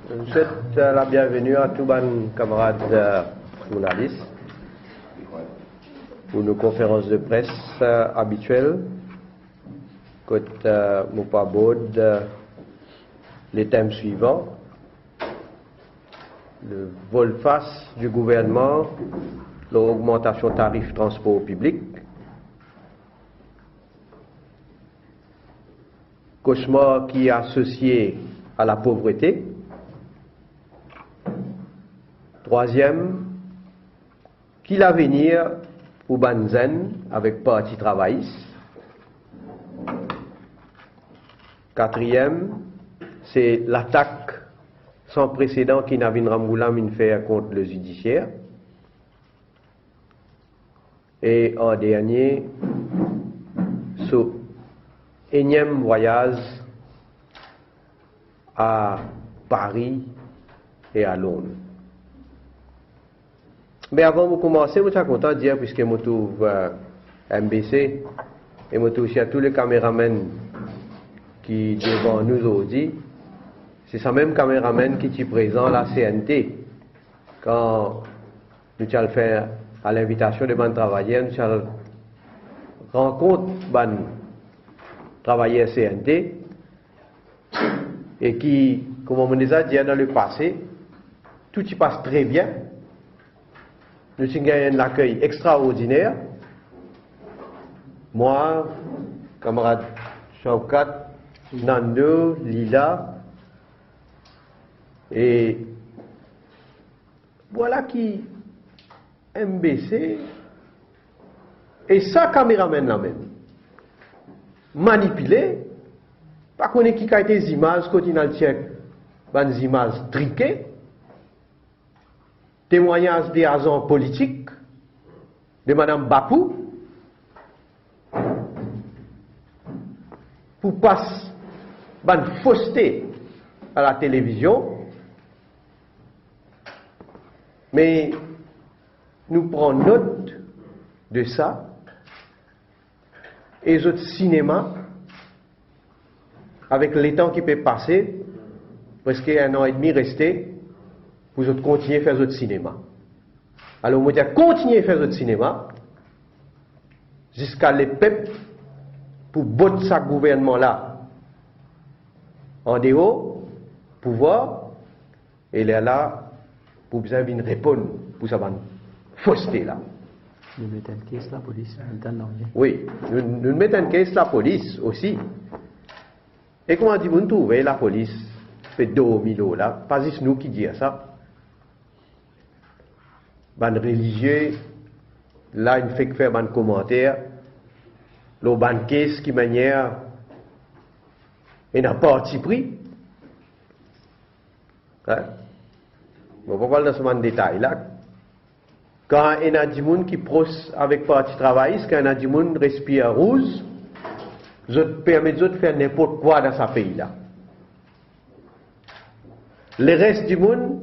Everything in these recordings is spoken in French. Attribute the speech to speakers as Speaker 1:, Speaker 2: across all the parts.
Speaker 1: Je souhaite la bienvenue à tous mes camarades journalistes pour nos conférences de presse habituelles. Côté Moupabod, les thèmes suivants: le volte-face du gouvernement, l'augmentation tarif transport public, cauchemar qui est associé à la pauvreté. Troisième, qui l'avenir pour Banzen avec Parti travailliste. Quatrième, c'est l'attaque sans précédent qui Navin Ramgoolam fait contre le judiciaire. Et en dernier, ce énième voyage à Paris et à Londres. Mais avant de commencer, je suis content de dire, puisque je trouve MBC et je trouve aussi à tous les caméramans qui devant nous aujourd'hui, c'est ce même caméraman qui est présent à la CNT. Quand nous allons faire à l'invitation de ban travailleurs, nous allons rencontrer ban travailleurs CNT et qui, comme on nous a dit dans le passé, tout y passe très bien. Nous avons gagné un accueil extraordinaire. Moi, camarade Chaukat, Nando, Lila, et voilà qui MBC et sa caméraman la même manipulé, pas qu'on ait qui a été des images, quand il a des images triquées, témoignages des agents politiques de Madame Bapou pour passer une fausseté à la télévision. Mais nous prenons note de ça et les autres cinémas, avec les temps qui peut passer, presque 1 an et demi resté, vous autres continuez à faire votre cinéma. Alors, on va continuer à faire votre cinéma jusqu'à les peuples pour battre ce gouvernement-là en dehors, pouvoir, et là, pour besoin de répondre pour ça, fausseté là.
Speaker 2: Nous mettons une caisse la police,
Speaker 1: oui, nous mettons une caisse la police aussi. Et comment dit-vous trouver la police fait 2000 € là? Pas juste nous qui disons ça. Ban religieux, là, il fait que faire un commentaire, le ban caisse qui manière, il n'a pas parti pris. Hein? On va parler dans ce détail là. Quand il y a des gens qui proche avec Parti travailliste, quand il y a des gens qui respirent rouge, ça permet de faire n'importe quoi dans ce pays-là. Le reste du monde,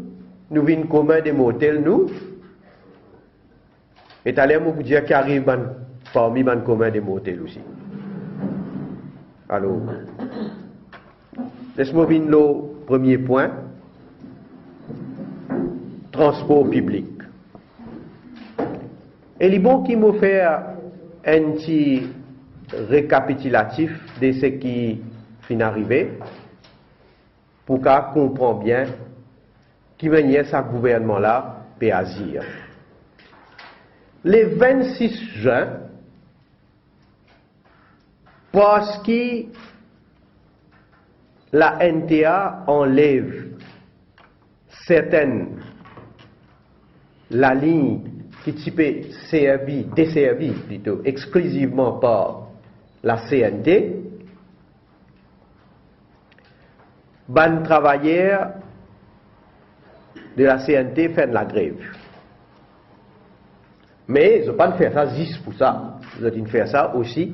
Speaker 1: nous venons commun des motels, nous, et allez vous dire qu'il arrive parmi les communs des motels aussi. Alors, laisse-moi venir le premier point. Transport public. Et les bons qui m'ont fait un petit récapitulatif de ce qui est arrivé pour qu'on comprenne bien qui venait ce gouvernement-là peut agir. Le 26 juin, parce que la NTA enlève certaines la ligne qui type desservie plutôt exclusivement par la CNT, ban travailleurs de la CNT font la grève. Mais ils ne pas faire ça juste pour ça. Ils ont faire ça aussi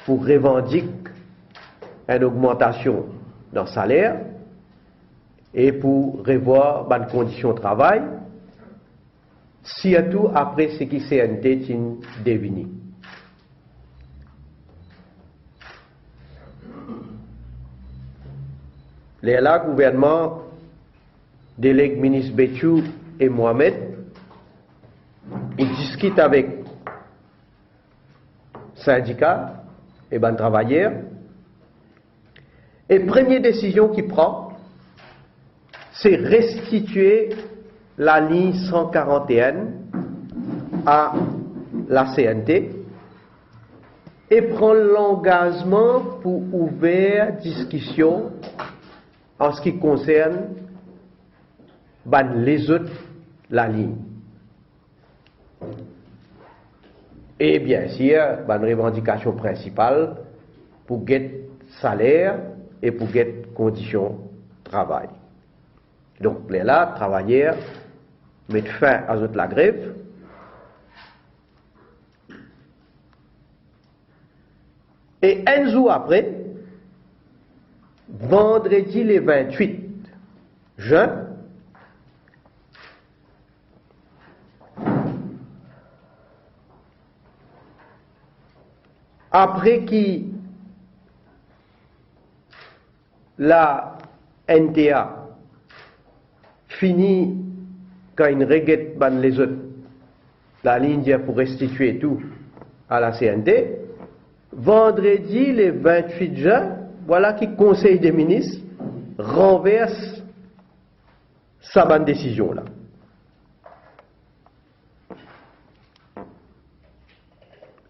Speaker 1: pour revendiquer une augmentation dans le salaire et pour revoir les conditions de travail, surtout après ce qui CNT est devenu. Là, le gouvernement délégué ministre Béchou et Mohamed, ils discutent avec syndicats et ben travailleurs. Et première décision qu'il prend, c'est restituer la ligne 141 à la CNT et prendre l'engagement pour ouvrir discussion en ce qui concerne les autres la ligne. Et bien sûr, la revendication principale pour get salaire et pour get conditions de travail. Donc là, travailleurs mettent fin à la grève. Et un jour après, vendredi le 28 juin, après que la NTA finit quand il regrette les autres, la ligne pour restituer tout à la CNT, vendredi le 28 juin, voilà que le Conseil des ministres renverse sa bonne décision là.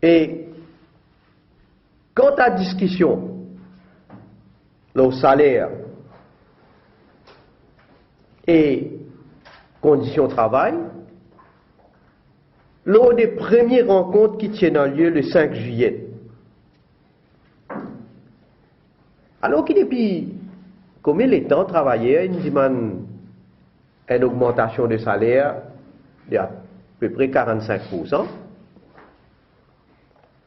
Speaker 1: Et quant à la discussion, le salaire et conditions de travail, lors des premières rencontres qui tiennent lieu le 5 juillet. Alors que depuis combien de temps travailleurs, ils demandent une augmentation de salaire d'à peu près 45%.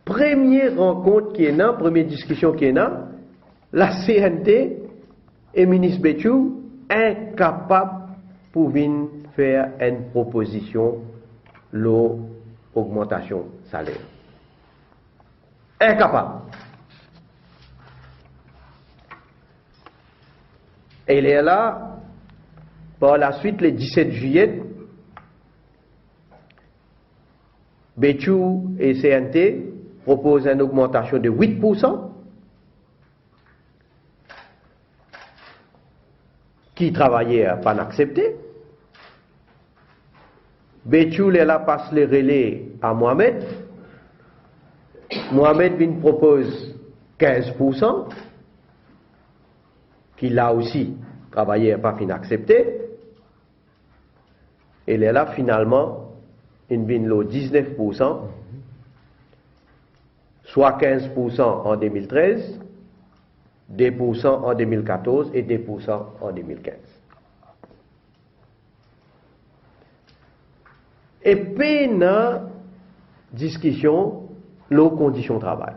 Speaker 1: Première rencontre qui est là, première discussion qui est là, la CNT et le ministre Béchou incapables pour venir faire une proposition l'augmentation salaire. Incapable. Et il est là, par la suite, le 17 juillet, Béchou et CNT proposent une augmentation de 8%, qui travaillait pas accepté. Béchou là passe le relais à Mohamed. Mohamed vient propose 15%, qui là aussi travaillait pas fin accepté. Et là finalement, il vient le 19%, soit 15% en 2013, 2% en 2014 et 2% en 2015. Et puis, dans la discussion, les conditions de travail.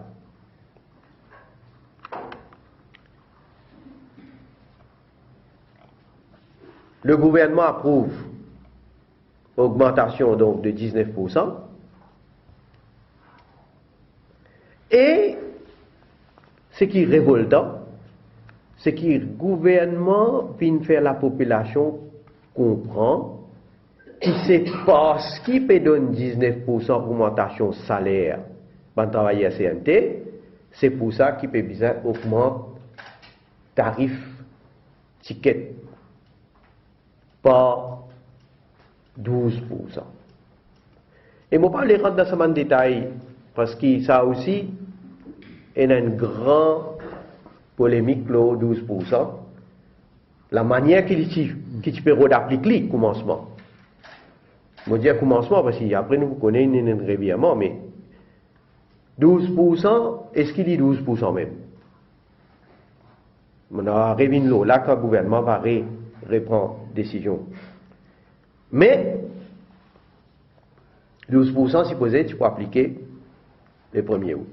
Speaker 1: Le gouvernement approuve augmentation donc de 19%. Et ce qui est révoltant, c'est que le gouvernement vient faire la population comprendre que c'est parce qu'il peut donner 19% d'augmentation de salaire pour travailler à CNT, c'est pour ça qu'il peut bien augmenter le tarif ticket par 12%. Et je ne vais pas aller rentrer dans ce détail parce que ça aussi, il y a une grande polémique, là, 12%. La manière qu'il peut appliquer le commencement. Je vais dire commencement parce qu'après nous connaissons un revirement, mais 12%, est-ce qu'il dit 12% même? On a révélé là quand le gouvernement va reprendre décision. Mais 12% supposé tu peux appliquer le 1er août.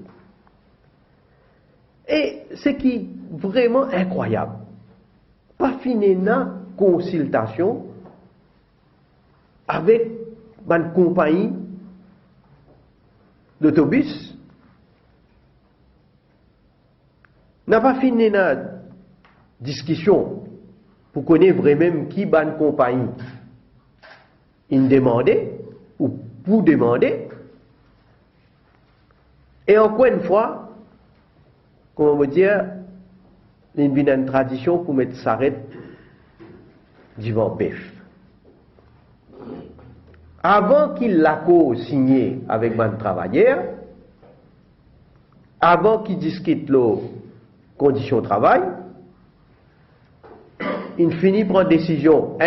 Speaker 1: Et ce qui est vraiment incroyable, pas fini na consultation avec une compagnie d'autobus, n'a pas fini na discussion pour connaître vraiment qui ban compagnie il demandait ou pour demander. Et encore une fois, comment on veut dire, il y a une tradition pour mettre s'arrête devant bœuf. Avant qu'il l'accord signé avec man travailleur, avant qu'il discute les conditions de travail, il finit par prendre décision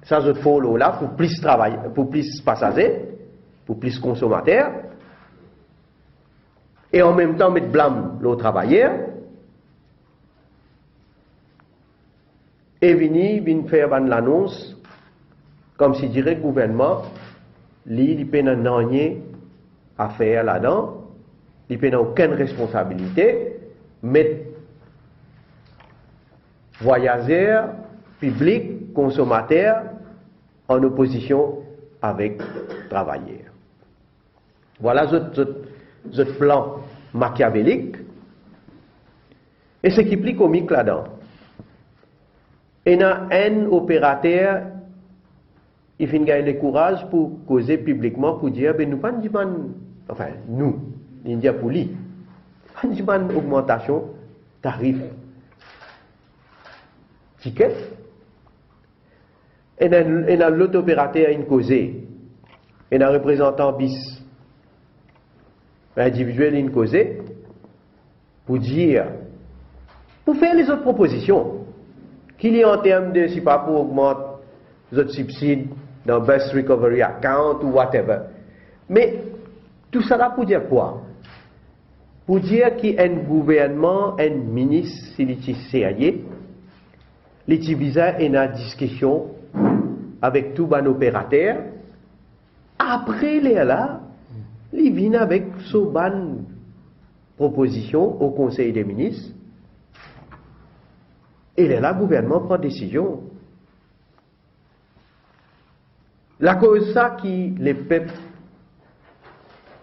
Speaker 1: ça se fait là pour plus travail, pour plus passagers, pour plus consommateurs, et en même temps mettre blâme les travailleurs, et venir faire l'annonce comme si dirait le gouvernement, il n'a rien à faire là-dedans, il n'a aucune responsabilité, mettre voyageurs, publics, consommateurs en opposition avec travailleurs. Voilà ce plan machiavélique. Et ce qui est plus comique là-dedans, il y a un opérateur il finit gagner le courage pour causer publiquement, pour dire, ben nous pas une enfin nous, l'India pour lui, pas une augmentation tarif ticket. Et dans l'autre opérateur une causé, et un représentant bis individuel une causé, pour dire, pour faire les autres propositions, qu'il y a en termes de, si pas pour augmenter les autres subsides, dans Best Recovery Account ou whatever. Mais tout ça là pour dire quoi? Pour dire qu'il y a un gouvernement, un ministre, s'il est sérieux, il visa une discussion avec tout un opérateur. Après les là, il vient avec son ban proposition au Conseil des ministres. Et là, le gouvernement prend décision. La cause ça qui les peuples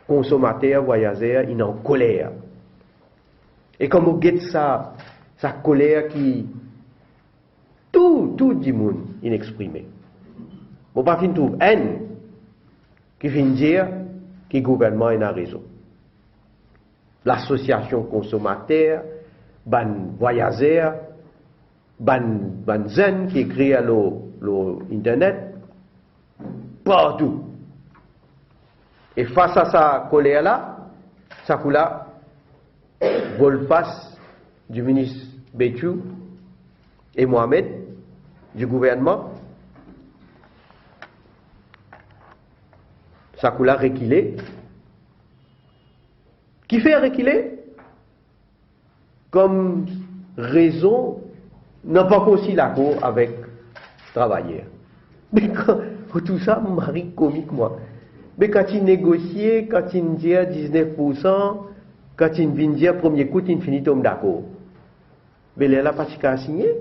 Speaker 1: consommateurs, voyageurs, ils sont en colère. Et comme on guette ça, sa colère qui tout du monde inexprimé. On pas fin trouve haine qui vient dire que le gouvernement a raison. L'association consommateur, ban voyageurs, ban zen qui écrit à l'internet, partout. Et face à sa colère-là, ça coula, volte-face du ministre Béchou et Mohamed, du gouvernement, ça coula reculer. Qui fait reculer? Comme raison, n'a pas aussi l'accord avec travailleurs. Mais pour tout ça, mon mari comique, moi. Mais quand il négocie, quand il dit 19%, quand il vient dire premier coup, il finit tombe d'accord. Mais il n'a pas qu'à signer.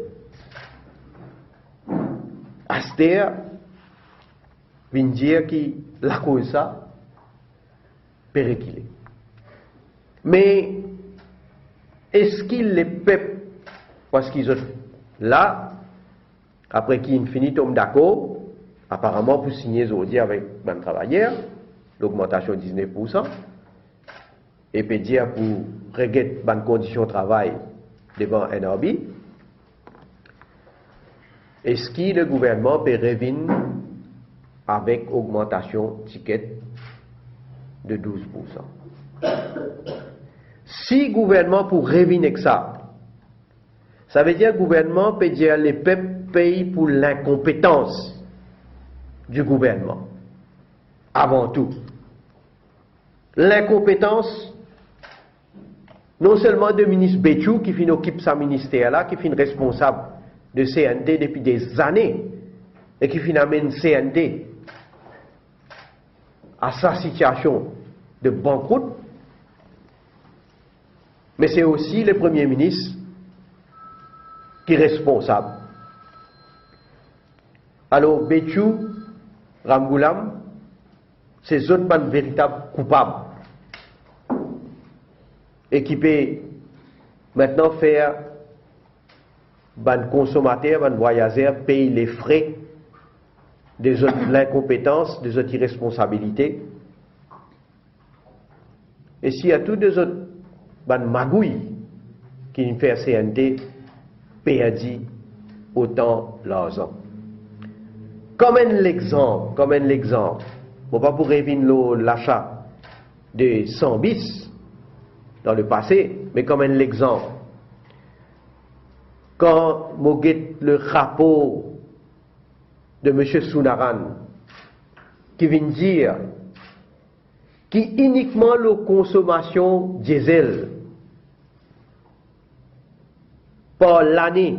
Speaker 1: Aster vient dire que la cause ça peut reculer. Mais est-ce qu'il les peuple, parce qu'ils sont là, après qu'il finit tombe d'accord, apparemment pour signer aujourd'hui avec un travailleur, l'augmentation de 19%, et peut dire pour régler bonnes conditions de travail devant NRB, est-ce que le gouvernement peut revenir avec augmentation ticket de 12%? Si le gouvernement pour revenir avec ça veut dire que le gouvernement peut dire que les peuples payent pour l'incompétence du gouvernement. Avant tout. L'incompétence, non seulement de ministre Béchou, qui occupe sa ministère-là, qui est responsable de CNT depuis des années, et qui amène CNT à sa situation de banqueroute, mais c'est aussi le Premier ministre qui est responsable. Alors, Béchou, Ramgoulam, c'est autres pas véritables coupables. Et qui peut maintenant faire ban consommateurs, ban voyageurs payent les frais de l'incompétence, des autres irresponsabilités. Et s'il y a tous des autres ban magouilles qui nous fait CNT perdu autant l'argent. Comme un exemple, bon pas pour revendre l'achat de 100 bis dans le passé, mais comme un exemple. Quand je guette le rapport de M. Sounaran, qui vient dire qui uniquement la consommation diesel par l'année,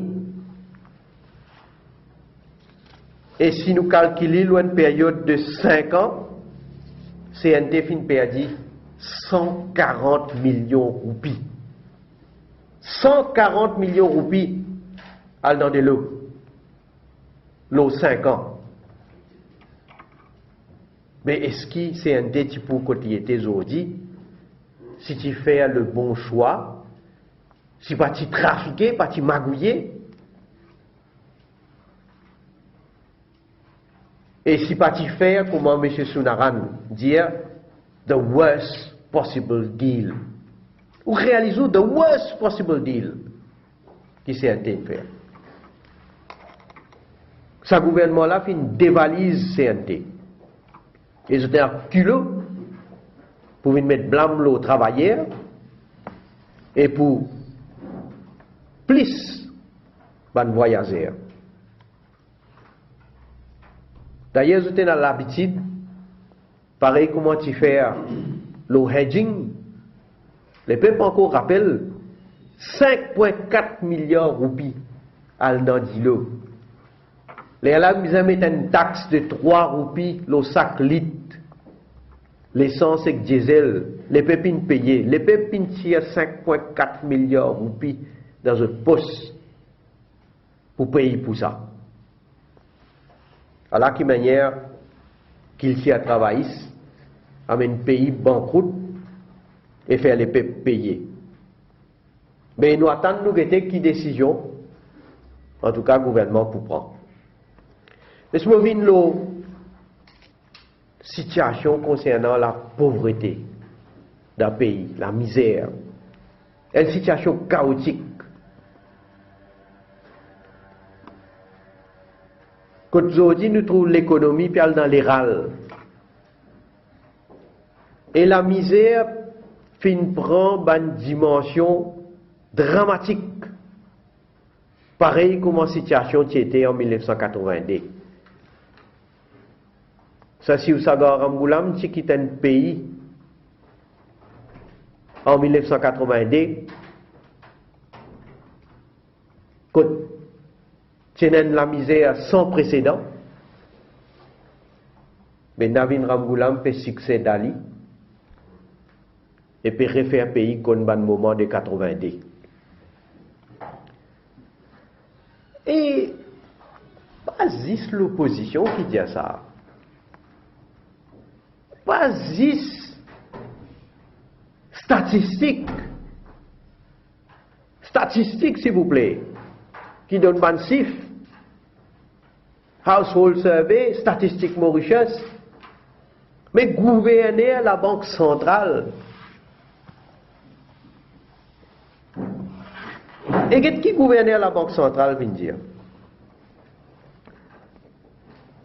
Speaker 1: et si nous calculons une période de 5 ans, CNT fin perdu 140 millions de roupies. 140 millions de roupies dans de l'eau 5 ans. Mais est-ce que CNT tu peux côté aujourd'hui, si tu fais le bon choix, si pas tu trafiquer, pas tu magouiller, et si pas tu faire, comment M. Sounaran dit, the worst possible deal. Ou réaliser the worst possible deal qui CNT fait. Ce gouvernement-là fait une dévalise CNT. Ils étaient un culot pour venir mettre blâme aux travailleurs et pour plus de voyageurs. D'ailleurs, ils étaient dans l'habitude, pareil comment tu fais le hedging. Les peuples encore rappellent 5,4 milliards de roupies à l'an. Les Arabes mettent une taxe de 3 roupies le sac litre. L'essence et le diesel, les pépines payées. Les pépines tirent 5,4 milliards de roupies dans un poste pour payer pour ça. À la manière qu'ils s'y travaillent, amène le pays banqueroute et faire les peuples payer. Mais nous attendons nous guetter qui décision, en tout cas le gouvernement pour prendre. Laisse-moi venir la situation concernant la pauvreté d'un pays, la misère. Une situation chaotique. Quand aujourd'hui nous trouvons l'économie puis dans les râles. Et la misère prend une dimension dramatique. Pareil comme la situation qui était en 1982. Ça, si vous savez, Ramboulam, qui quitte un pays en 1982, quand tienen la misère sans précédent, mais Navin Ramboulam fait succès d'Ali et peut refaire pays comme un moment de 82. Et pas juste l'opposition qui dit ça. Pas juste statistiques, s'il vous plaît, qui donne un chiffre, Household Survey, Statistique Mauritius, mais gouverner la Banque centrale. Et qui gouvernait la Banque centrale vient dire?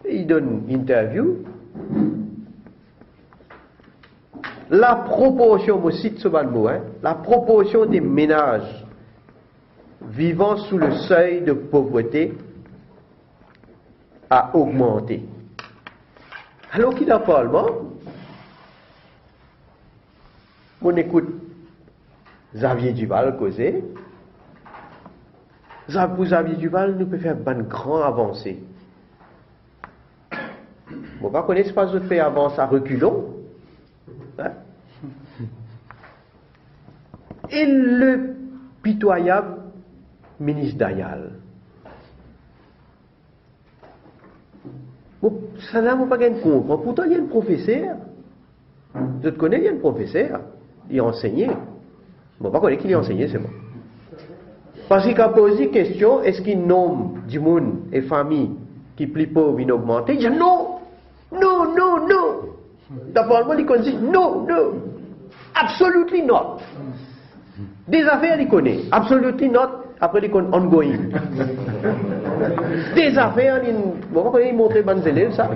Speaker 1: Il donne une interview. La proportion, je cite ce mot, la proportion des ménages vivant sous le seuil de pauvreté a augmenté. Alors qu'il a parlement, on écoute Xavier Duval causer. Pour Xavier Duval, nous pouvons faire une grande avancée. On va connaître pas de faire avancer à reculons. Hein? Et le pitoyable ministre Dayal. Bon, ça n'a pas gagné de comprendre. Pourtant, il y a un professeur. Je te connais, il y a un professeur. Il a enseigné. Bon, pas connaître qu'il a enseigné, c'est bon. Parce qu'il a posé la question, est-ce qu'il nomme du monde et famille qui plus pauvres vont augmenter? Il dit non, non, non, non. Dans le Parlement, il dit non, non, absolutely not. Des affaires, il connaît, absolutely not, après il connaît ongoing. Des affaires, il montre les élèves, ça.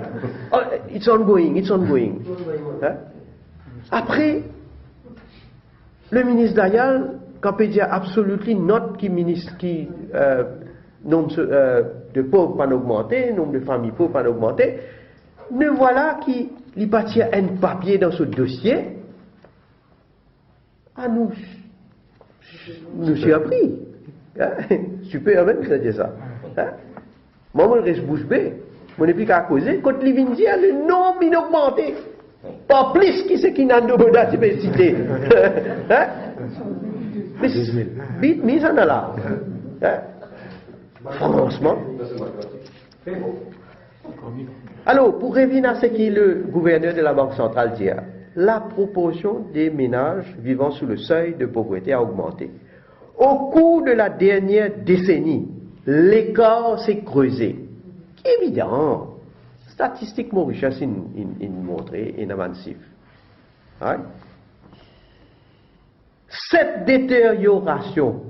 Speaker 1: Oh, it's ongoing, it's ongoing. Hein? Après, le ministre Dayal, quand il dit absolutely not, qui nombre de pauvres pas augmenté, nombre de familles pauvres pas augmenté, ne voilà qui il partit un papier dans ce dossier à nous surpris. Hein? Super même ça dit ça. Hein? Moi je reste bouche bée. Mon n'est plus qu'à causer quand il vient dire le nombre il augmenté. Pas plus qui c'est qui n'a de diversité. Hein? Bit mise en là. Hein? Franchement. Alors, pour revenir à ce que le gouverneur de la Banque centrale dit, la proportion des ménages vivant sous le seuil de pauvreté a augmenté. Au cours de la dernière décennie, l'écart s'est creusé. Évidemment, statistique Mauritius il montré in avancif. Right? Cette détérioration,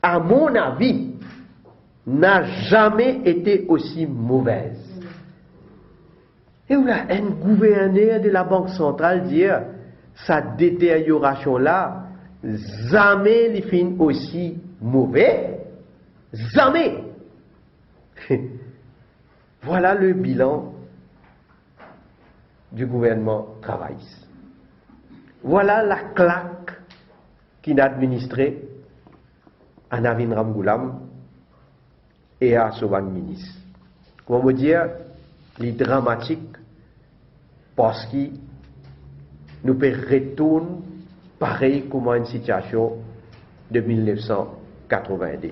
Speaker 1: à mon avis, n'a jamais été aussi mauvaise. Et là, un gouverneur de la Banque centrale dit sa détérioration-là, jamais les fins aussi mauvais. Jamais. Voilà le bilan du gouvernement travailliste. Voilà la claque qu'il a administrée à Navin Ramgoolam et à Sovan Minis. Comment me dire, les dramatiques parce que nous peut retourner pareil comme une situation de 1982.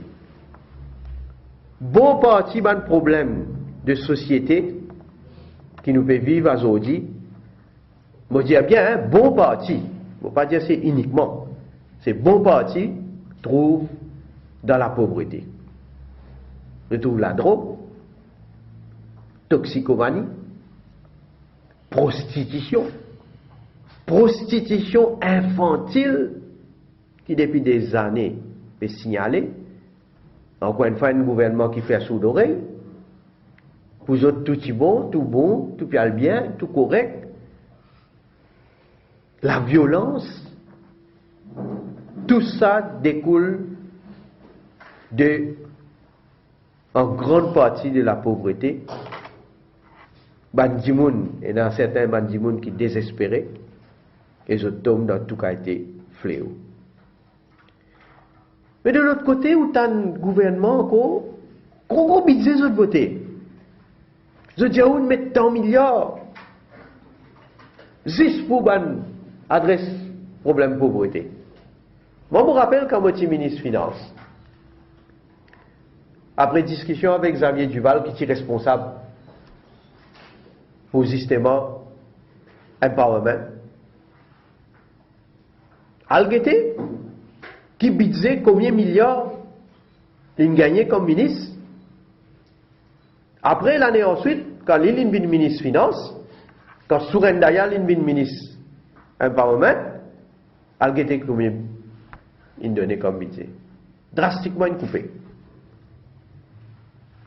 Speaker 1: Bon partie d'un problème de société qui nous peut vivre aujourd'hui, je dis bien, hein, bon partie, je ne veux pas dire c'est uniquement, c'est bon partie trouve dans la pauvreté. Je trouve la drogue, toxicomanie, prostitution infantile qui depuis des années est signalée. Encore une fois, un gouvernement qui fait sous l'oreille. Vous autres, tout est bon, tout bien, tout correct. La violence, tout ça découle en grande partie de la pauvreté. Bandimoun, et dans certains bandimoun qui désespérés, et je tombe dans tout cas été fléau. Mais de l'autre côté, où tu as un gouvernement encore, gros budget de l'autre côté. Je dis à où mettre tant milliards, juste pour adresse problème pauvreté. Moi, je me rappelle quand j'étais ministre des Finances, après discussion avec Xavier Duval, qui est responsable pour justement empowerment, Algete, qui budget combien de milliards il gagnait comme ministre. Après l'année ensuite, quand il est ministre des Finances, quand Sourendaya est ministre empowerment, Algete combien il donnait comme budget. Drastiquement coupé.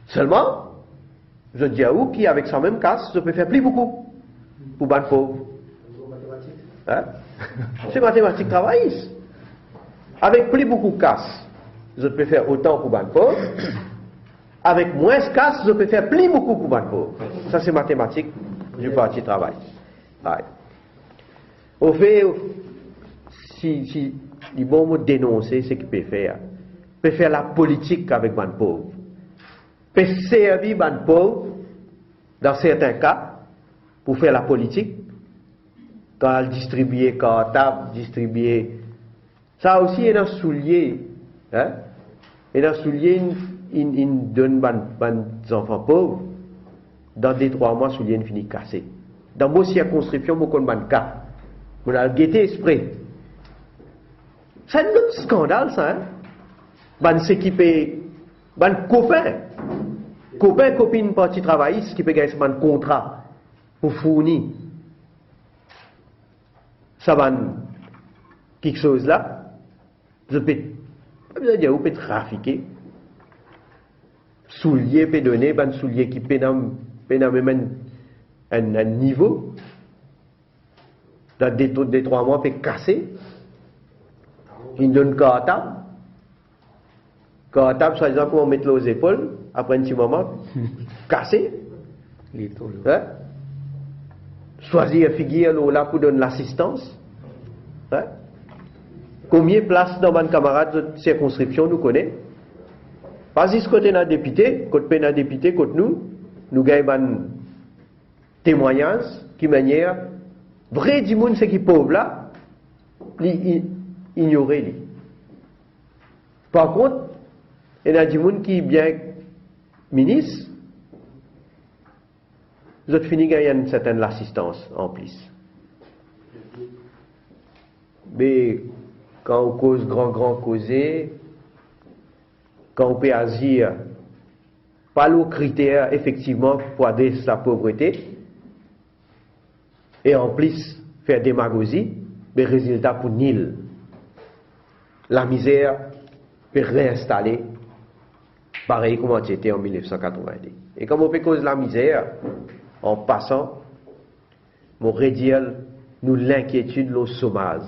Speaker 1: Seulement, je dis à vous qu'avec sa même casse, je peux faire plus beaucoup pour les pauvres. Hein? C'est mathématiques travailliste. Avec plus beaucoup de casse, je peux faire autant pour les pauvres. Avec moins de casse, je peux faire plus beaucoup pour les pauvres. Ça, c'est mathématiques du parti travail. Ouais. Au fait, si les bons mots dénoncer ce qu'il peut faire la politique avec les pauvres. Peut servir les pauvres, dans certains cas, pour faire la politique, quand elle distribue cartable, distribuer. Ça aussi est un soulier. Hein? Et dans le soulier, il donne aux enfants pauvres. Dans 2-3 mois, le soulier finit cassé. Dans vos circonscriptions, vous connaissez un cas. Vous avez guetté esprit. C'est un autre scandale, ça. Hein? ban s'équiper, ban copain, copine parti travailliste qui peut gagner un contrat pour fournir. Ça va quelque chose là, vous peut trafiquer, souliers peut donner, ban souliers qui peut même un niveau, dans des 3 mois peut casser, il donne cartable, par exemple, on met aux épaules, après un petit moment, casser, hein? Choisir une figure là pour donner l'assistance. Hein? Combien de places dans ma camarade de circonscription nous connaît? Pas juste côté d'un député, côté d'un député, côté nous gagnons un témoignage qui manière vrai du monde c'est qui pauvre là, ignorer. Par contre, il y a du monde qui est bien ministre, vous avez fini gagner une certaine assistance en plus. Mais quand on cause grand causé, quand on peut agir pas le critère effectivement pour adresser la pauvreté, et en plus faire démagogie, mais résultat pour nil. La misère peut réinstaller pareil comme c'était en 1990. Et comme on peut cause la misère, en passant, mon rédial nous l'inquiétude, le chômage.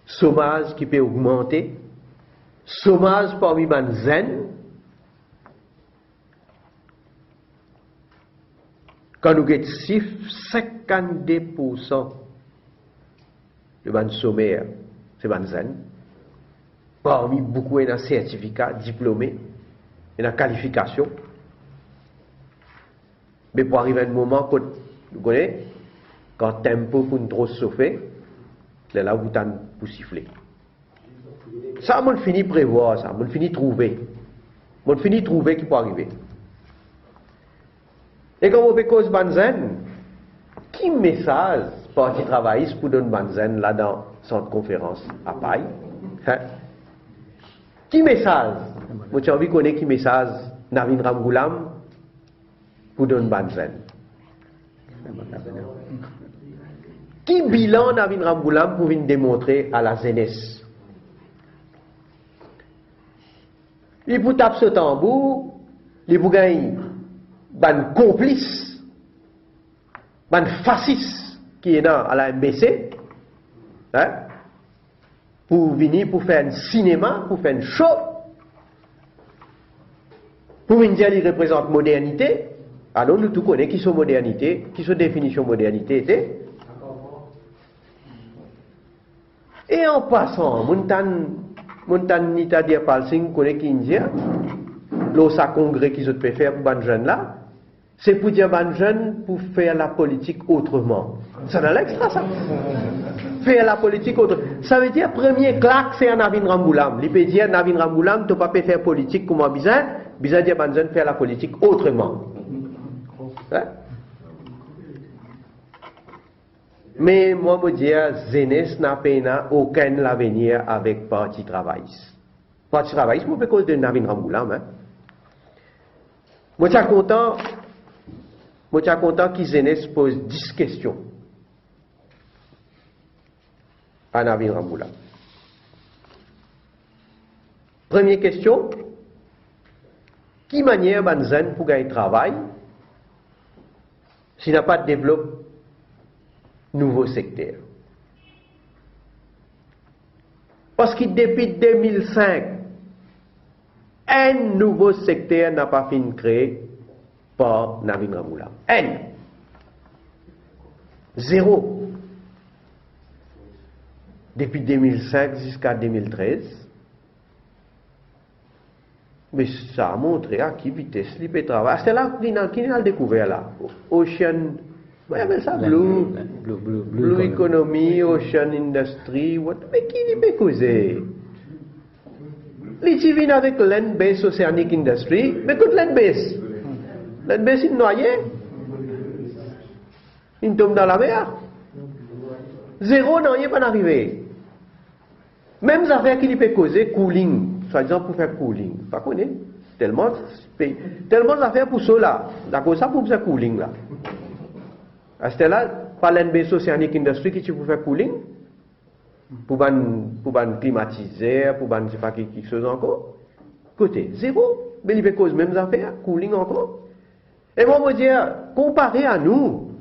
Speaker 1: Chômage qui peut augmenter, chômage parmi les jeunes. Quand nous avons chiffre, 52% de les chômeurs, c'est les jeunes. Parmi beaucoup, il y a un certificat, diplômé, il y a une qualification. Mais pour arriver à un moment, vous connaissez, quand tempo pour nous trop chauffer, c'est là où vous avez pour siffler. Ça, on finit prévoir, ça, on finit trouver. On finit trouver qui peut arriver. Et comme on peut cause Banzen, qui message parti travailliste pour donner Banzen là dans centre conférence à Paille? Hein? Qui message? Moi, j'ai envie de connaître qui message Navin Ramgoulam pour donner Banzen. Qui bilan Navin Ramgoulam pour venir démontrer à la jeunesse? Il pour taper ce tambour, il pour gagner ban complice, ban fasciste qui est dans à la MBC, hein, pour venir pour faire un cinéma, pour faire un show, pour venir dire qu'il représente modernité. Alors nous tous connaissons qui sont modernité, qui sont définition modernité était. Et en passant, Montan Nita Dia Palsing connaît qui India, l'osa congrès qu'ils ont pu faire pour les jeunes là, c'est pour dire aux jeunes pour faire la politique autrement. Ça dans l'extra ça. Faire la politique autrement. Ça veut dire premier claque c'est un Navin Ramgoulam. Il peut dire Navin Ramgoulam, tu ne peux pas faire politique comme bizarre dire aux jeunes faire la politique autrement. Hein? Mais moi, je dis, jeunesse n'a pas aucun avenir avec Parti travailliste. Parti travailliste, moi, je cause de Navin Ramgoulam. Hein? Moi, je suis content que jeunesse pose 10 questions à Navin Ramgoulam. Première question, qui manière ban jeune pour gagner travail s'il n'a pas de développement nouveau secteur? Parce que depuis 2005, un nouveau secteur n'a pas fini de créer par Navin Ramgoulam. Zéro. Depuis 2005 jusqu'à 2013. Mais ça a montré à qui vitesse il peut travailler. C'est là qu'il a découvert là. Ocean, on appelle ça Blue Economy, Ocean Industry, mais qui il peut causer? Il vient avec Land-Based Oceanic Industry, mais écoute Land-Based. Land-Based il noyé. Il tombe dans la mer. Zéro, non, il n'est pas arrivé. Même affaire qu'il peut causer, cooling, soi-disant pour faire cooling. Pas connaître. Tellement d'affaires pour cela. D'accord, ça pour faire cooling là. À ce là, par l'NB Oceanic Industry qui tu pour faire cooling, pour ban climatiser, pour ban je sais pas quelque chose encore. Côté zéro, mais il fait cause mêmes affaires, cooling encore. Et moi me dire, comparé à nous,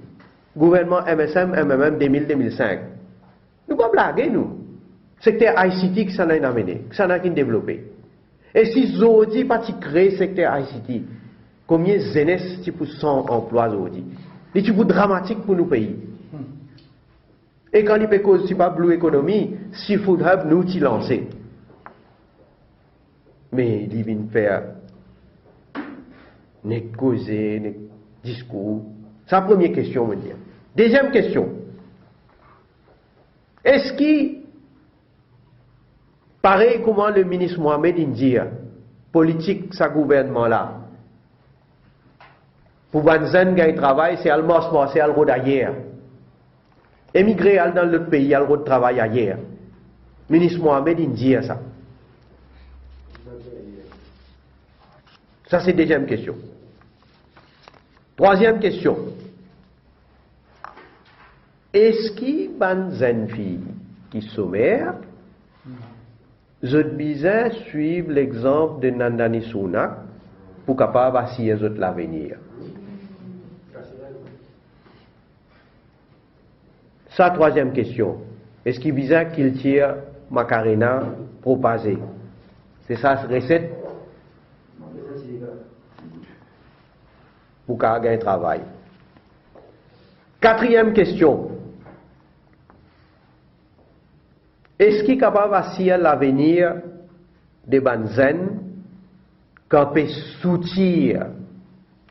Speaker 1: gouvernement MSM, MMM 2000-2005, nous pas blaguer nous. Secteur ICT qui s'en a amené, qui s'en a développé. Et si Zodi pas créer secteur ICT, combien de jeunesse tu pour 100 emplois Zodi? Et tu pour dramatique pour nos pays. Et quand il peut cause si pas Blue Economy, si Food Hub nous t'y lancer. Mais il vient faire ne causer, ne discours. C'est la première question, me dire. Deuxième question. Est-ce qu'il pareil comment le ministre Mohamed dit, politique sa gouvernement là, pour Banzen gagner travail, c'est al mosmo, c'est al road ailleurs. Émigrer dans l'autre pays, al road travail ailleurs. Ministre Mohamed dit ça. Ça c'est deuxième question. Troisième question. Est-ce qu'il Banzen fille qui sommaire je besoin suivre l'exemple de Nandani Sunak pour capable assurer l'avenir. Sa troisième question. Est-ce qu'il vise qu'il tire Macarena propagé? C'est ça la recette pour gagner un travail. Quatrième question. Est-ce qu'il est capable d'assurer l'avenir des Banzen quand peut soutenir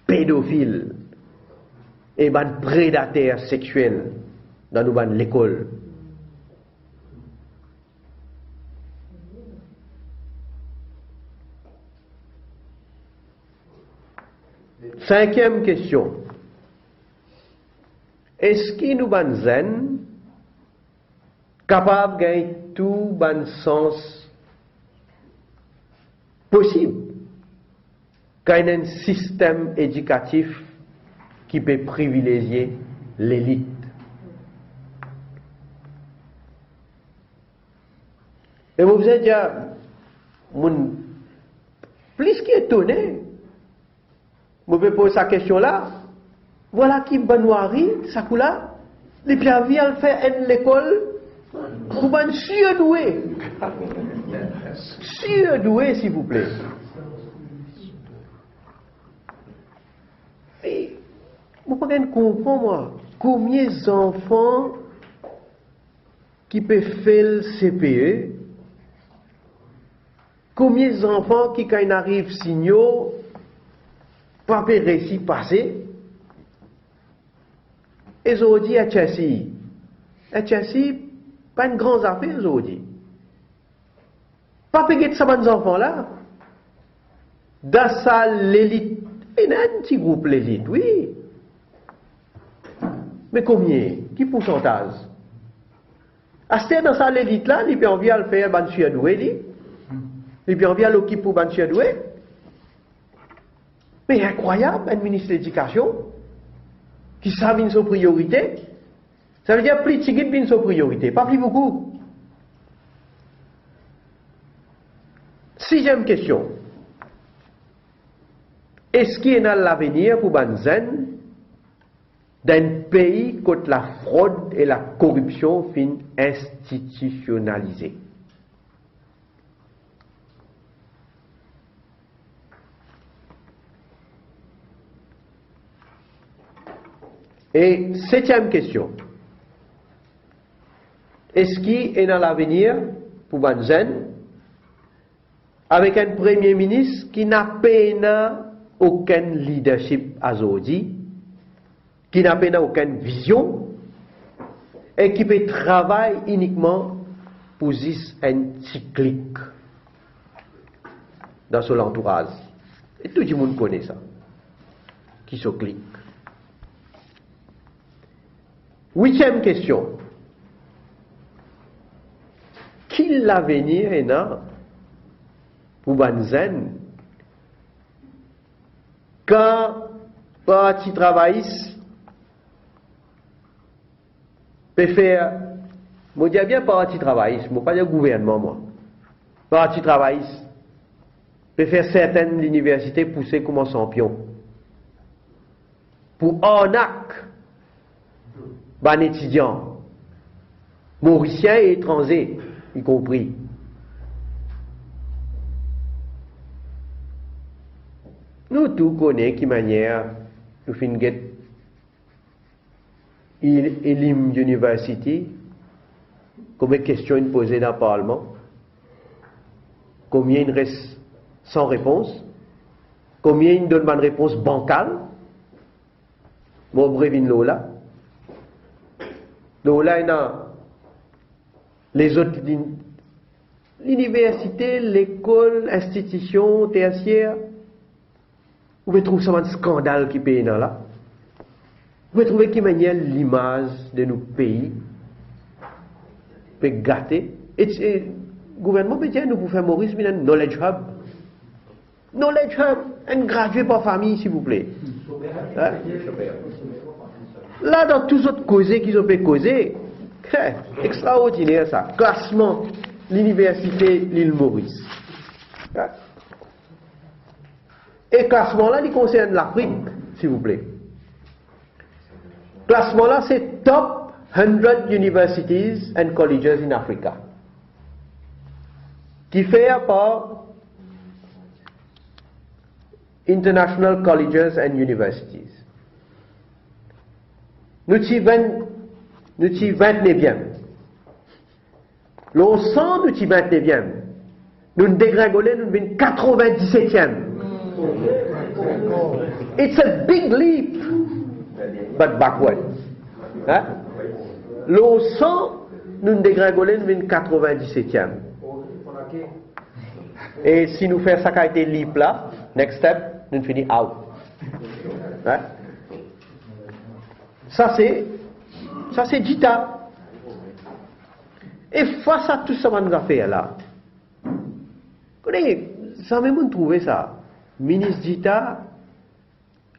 Speaker 1: pédophiles et ban prédateurs sexuels dans l'école? Cinquième question. Est-ce qu'il nous Banzen capable de gagner tout bon sens possible quand il y a un système éducatif qui peut privilégier l'élite? Et vous avez dit, plus qu'étonné, vous pouvez poser cette question-là. Voilà qui Benoît ça coula, les piavis à faire l'école. Pour un surdoué. Surdoué, s'il vous plaît. Et vous pouvez comprendre, moi, combien d'enfants qui peuvent faire le CPE, combien d'enfants qui, quand ils arrivent signaux, pas réussi passer, et ils ont dit à Chelsea, pas une grande affaire aujourd'hui. Pas payer de ces enfants là. Dans ça l'élite. Il y a un petit groupe l'élite, oui. Mais combien? Qui pourcentage? À ce dans ça l'élite là, il peut envie à le faire ban suédoué, il peut envie à l'occuper pour ban suédoué. Mais incroyable, un ministre de l'Éducation qui savent une priorité. Ça veut dire plus de tigres d'une priorité, pas plus beaucoup. Sixième question. Est-ce qu'il y a l'avenir pour Banzen d'un pays où la fraude et la corruption fin institutionnalisées? Et septième question. Est-ce qu'il est dans l'avenir pour Banzen avec un premier ministre qui n'a pas aucun leadership à Zodi, qui n'a pas aucune vision et qui peut travailler uniquement pour un cyclique dans son entourage? Et tout le monde connaît ça, qui se clique. Huitième question. Qui l'avenir est là pour Banzen, quand parti travailliste peut faire, je dis bien parti travailliste, je ne pas dire gouvernement, moi. Parti travailliste peut faire certaines universités pousser comme un champion. Pour arnaque, ban étudiants, mauriciens et étrangers, y compris. Nous tous connaissons qui manière nous finissons Elim University comme question posée dans le Parlement, combien il reste sans réponse, combien il donne une réponse bancale, mon brevin Lola. Lola, il y a les autres l'université, l'école, l'institution tertiaire. Vous pouvez trouver ça un scandale qui paye dans là. Vous pouvez trouver qui manière l'image de nos pays peut gâter. Et le gouvernement peut dire nous pour faire Maurice un knowledge hub. Knowledge hub, un gradué par famille s'il vous plaît. Hein? Là dans tous autres causés qu'ils ont pu causer, extraordinaire ça. Classement, l'université l'île Maurice. Hein? Et classement là, il concerne l'Afrique, s'il vous plaît. Classement là, c'est Top 100 Universities and Colleges in Africa. Qui fait par International Colleges and Universities. Nous sommes 29e. L'on sent nous sommes 29e. Nous dégringolons, nous sommes 97e. It's a big leap, but backward. Hein? L'on sent, nous dégringolons, nous sommes 97e. Et si nous faisons ça qui a été leap là, next step, nous finissons out. Hein? Ça c'est Dita. Et face à tout ça qu'on nous a fait là, ça même trouvé ça. Ministre Dita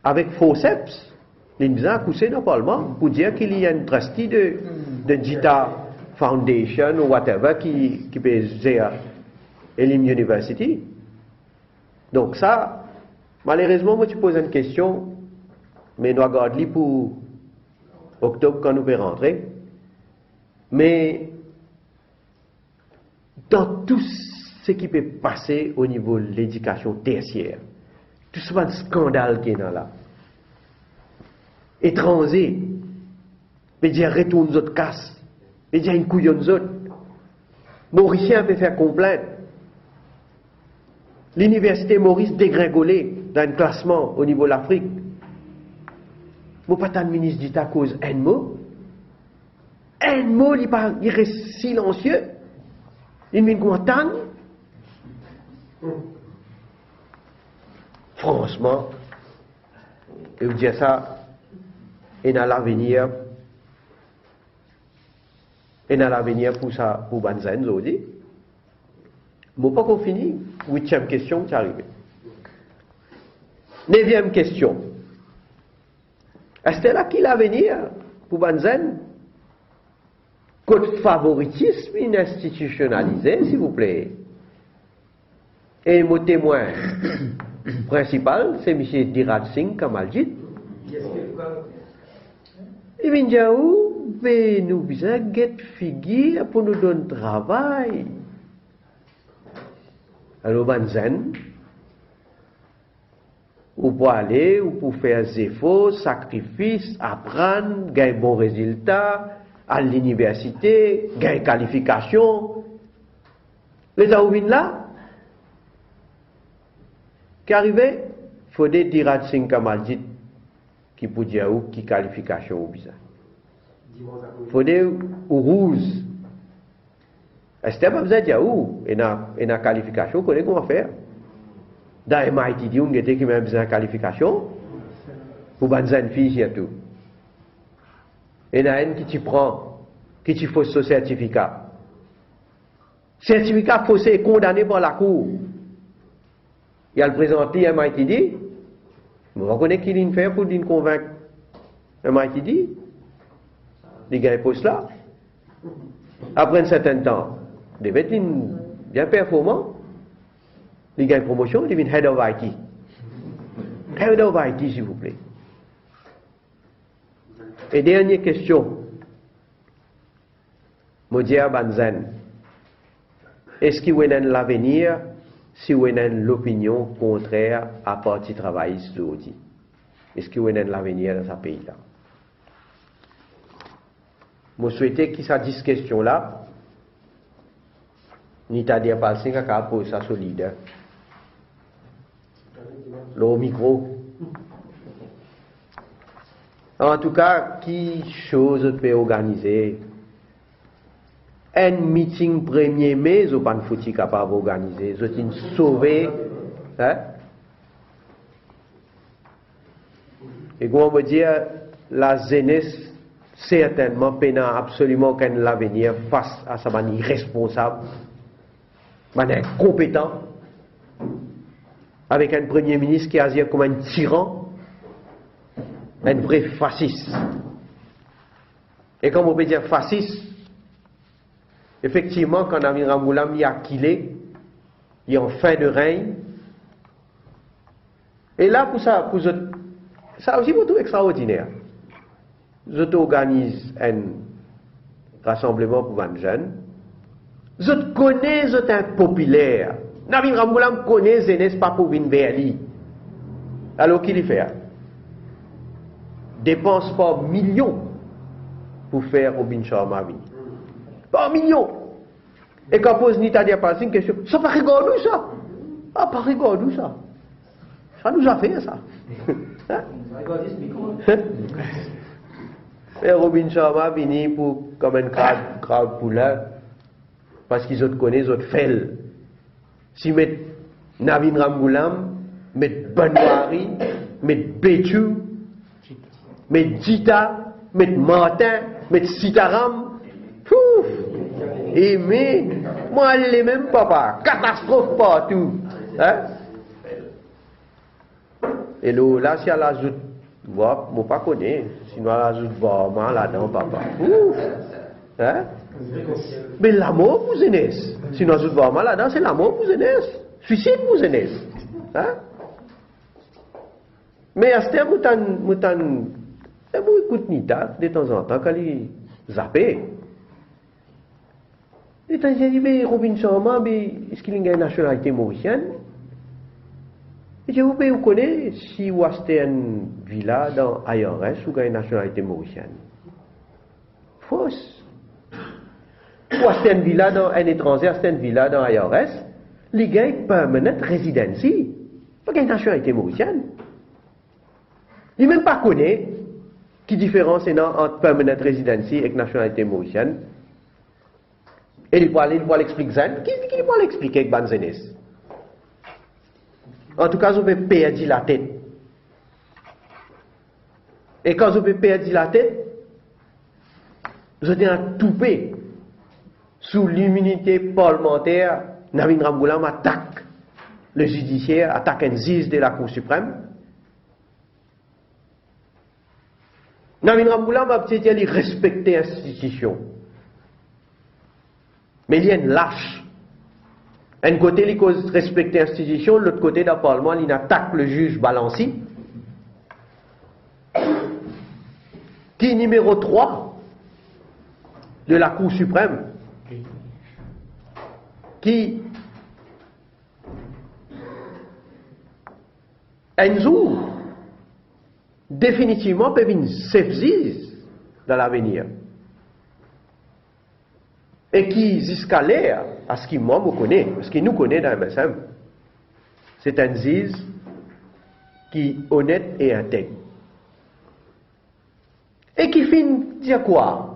Speaker 1: avec forceps, il a accusé dans le Parlement pour dire qu'il y a une trustee de Dita Foundation ou whatever qui peut gérer Elim University. Donc ça, malheureusement, moi tu poses une question, mais nous regardons pour octobre quand nous pouvons rentrer. Mais dans tout ce qui peut passer au niveau de l'éducation tertiaire, tout ce scandale qui est là, étranger, mais dire retourne aux autres casses, mais dire une couillonne aux autres, Mauricien peut faire complainte. L'université Maurice dégringolée dans un classement au niveau de l'Afrique. Mon pas ministre dit à cause un mot, il reste silencieux, il vient content. Franchement, je vous dis ça, et dans l'avenir, pour ça, pour Banzen, je dis, je n'ai pas qu'on finit. 8e question qui est arrivée. 9e question. Est-ce là qu'il l'avenir pour Banzen? Code favoritisme institutionnalisé, s'il vous plaît. Et mon témoin principal, c'est M. Dhirat Singh Kamaljit. Il vient dire où nous besoin get figure pour nous donner travail. Alors, Banzen, ou pour aller, ou pour faire des efforts, sacrifices, apprendre, gagner bon résultat, à l'université, gagner qualification. Les Aouvines là, qui arrivaient, il faut des Dhirat Singh Kamaljit qui peut dire où, qui qualification ou bizarre. Il faut des rouges. Est-ce que vous avez dit où, et la qualification, vous connaissez comment faire? Dans MIT, on a qui même besoin de qualification, pour Banzen fille et tout. Et il y a une qui tu prend, qui tu fausse ce certificat. Certificat faussé condamné par la cour. Il a le présenté à MITD. On va connaître qui il fait pour nous convaincre MITD. Il gagne poste là. Après un certain temps, il devait être bien performant. Il gagne promotion, il devient Head of IT. Head of IT, s'il vous plaît. Et dernière question. Modia Banzen. Est-ce qu'il y a l'avenir si vous avez l'opinion contraire à parti travailliste d'aujourd'hui? Est-ce qu'il y a l'avenir dans ce pays-là? Je souhaitais qu'il s'agisse cette question-là. Ni t'as dit à passer qu'à poser ça solide. Le micro. En tout cas, qui chose peut organiser? Un meeting 1er mai, je ne pas capable d'organiser. Je suis sauvé. Hein? Et comment on veut dire, la jeunesse, certainement, peinant absolument qu'un l'avenir face à sa manière irresponsable, manière compétent, avec un premier ministre qui agit comme un tyran, un vrai fasciste. Et comme on peut dire fasciste, effectivement, quand Navin Ramgoolam y a killé, il est en fin de règne. Et là, pour ça aussi pour tout extraordinaire. Je t'organise un rassemblement pour les jeunes. Je te connais, je t'es populaire. Navin Ramgoolam connaît jeunesse pas pour venir vers lui. Alors qu'il y fait? Dépense pas millions pour faire Robin Sharma venir. Pas millions. Et quand pose Nita Diapassing une question, ça pas rigolo ça? Ah, pas rigolo ça. Ça nous a fait ça. Hein? Et Robin Sharma vini pour comme un crabe poulet parce qu'ils autres connaissent, ils autres fait. Si met Navin Ramgoolam, met Banwari, met Bétu, met Jita, met Martin, met Sitaram, pouf! Et mais, moi, elle est même papa, catastrophe partout. Hein? Et là, si elle ajoute, moi, je ne pas connais, sinon elle ajoute vraiment là-dedans, papa. Ouf! Hein? Mais l'amour pour jeunesse. Sinon elle ajoute vraiment là-dedans, c'est l'amour pour jeunesse. Suicide pour jeunesse. Hein? Mais à ce temps, je écoute Nita de temps en temps quand il zappé. Et quand j'ai dit, mais Robin Sharma, est-ce qu'il a une nationalité mauricienne? Et je vous connaissez si vous avez une villa dans IRS ou une nationalité mauricienne. Fausse. Ou avez une villa dans un étranger, c'est une villa dans IRS, les gars ont permanent residency. Pas une nationalité mauricienne. Il ne même pas connaît qui différence est entre permanent residency et nationalité mauricienne. Et il va l'expliquer. Qui va l'expliquer avec Banzenes? En tout cas, vous pouvez perdre la tête. Et quand vous pouvez perdre la tête, vous êtes un toupé sous l'immunité parlementaire. Navin Ramgoolam attaque le judiciaire, attaque un juge de la Cour suprême. Navin Ramgoolam a peut-être respecter l'institution. Mais il y a une lâche. Un côté, il cause respecter l'institution, l'autre côté, dans le Parlement, il attaque le juge Balanci, qui est numéro 3 de la Cour suprême, qui, un jour, définitivement, peut venir s'effacer dans l'avenir. Et qui, jusqu'à l'air, à ce qu'il me connaît, parce qu'il nous connaît dans MSM, c'est un juge qui est honnête et intègre. Et qui finit dire quoi?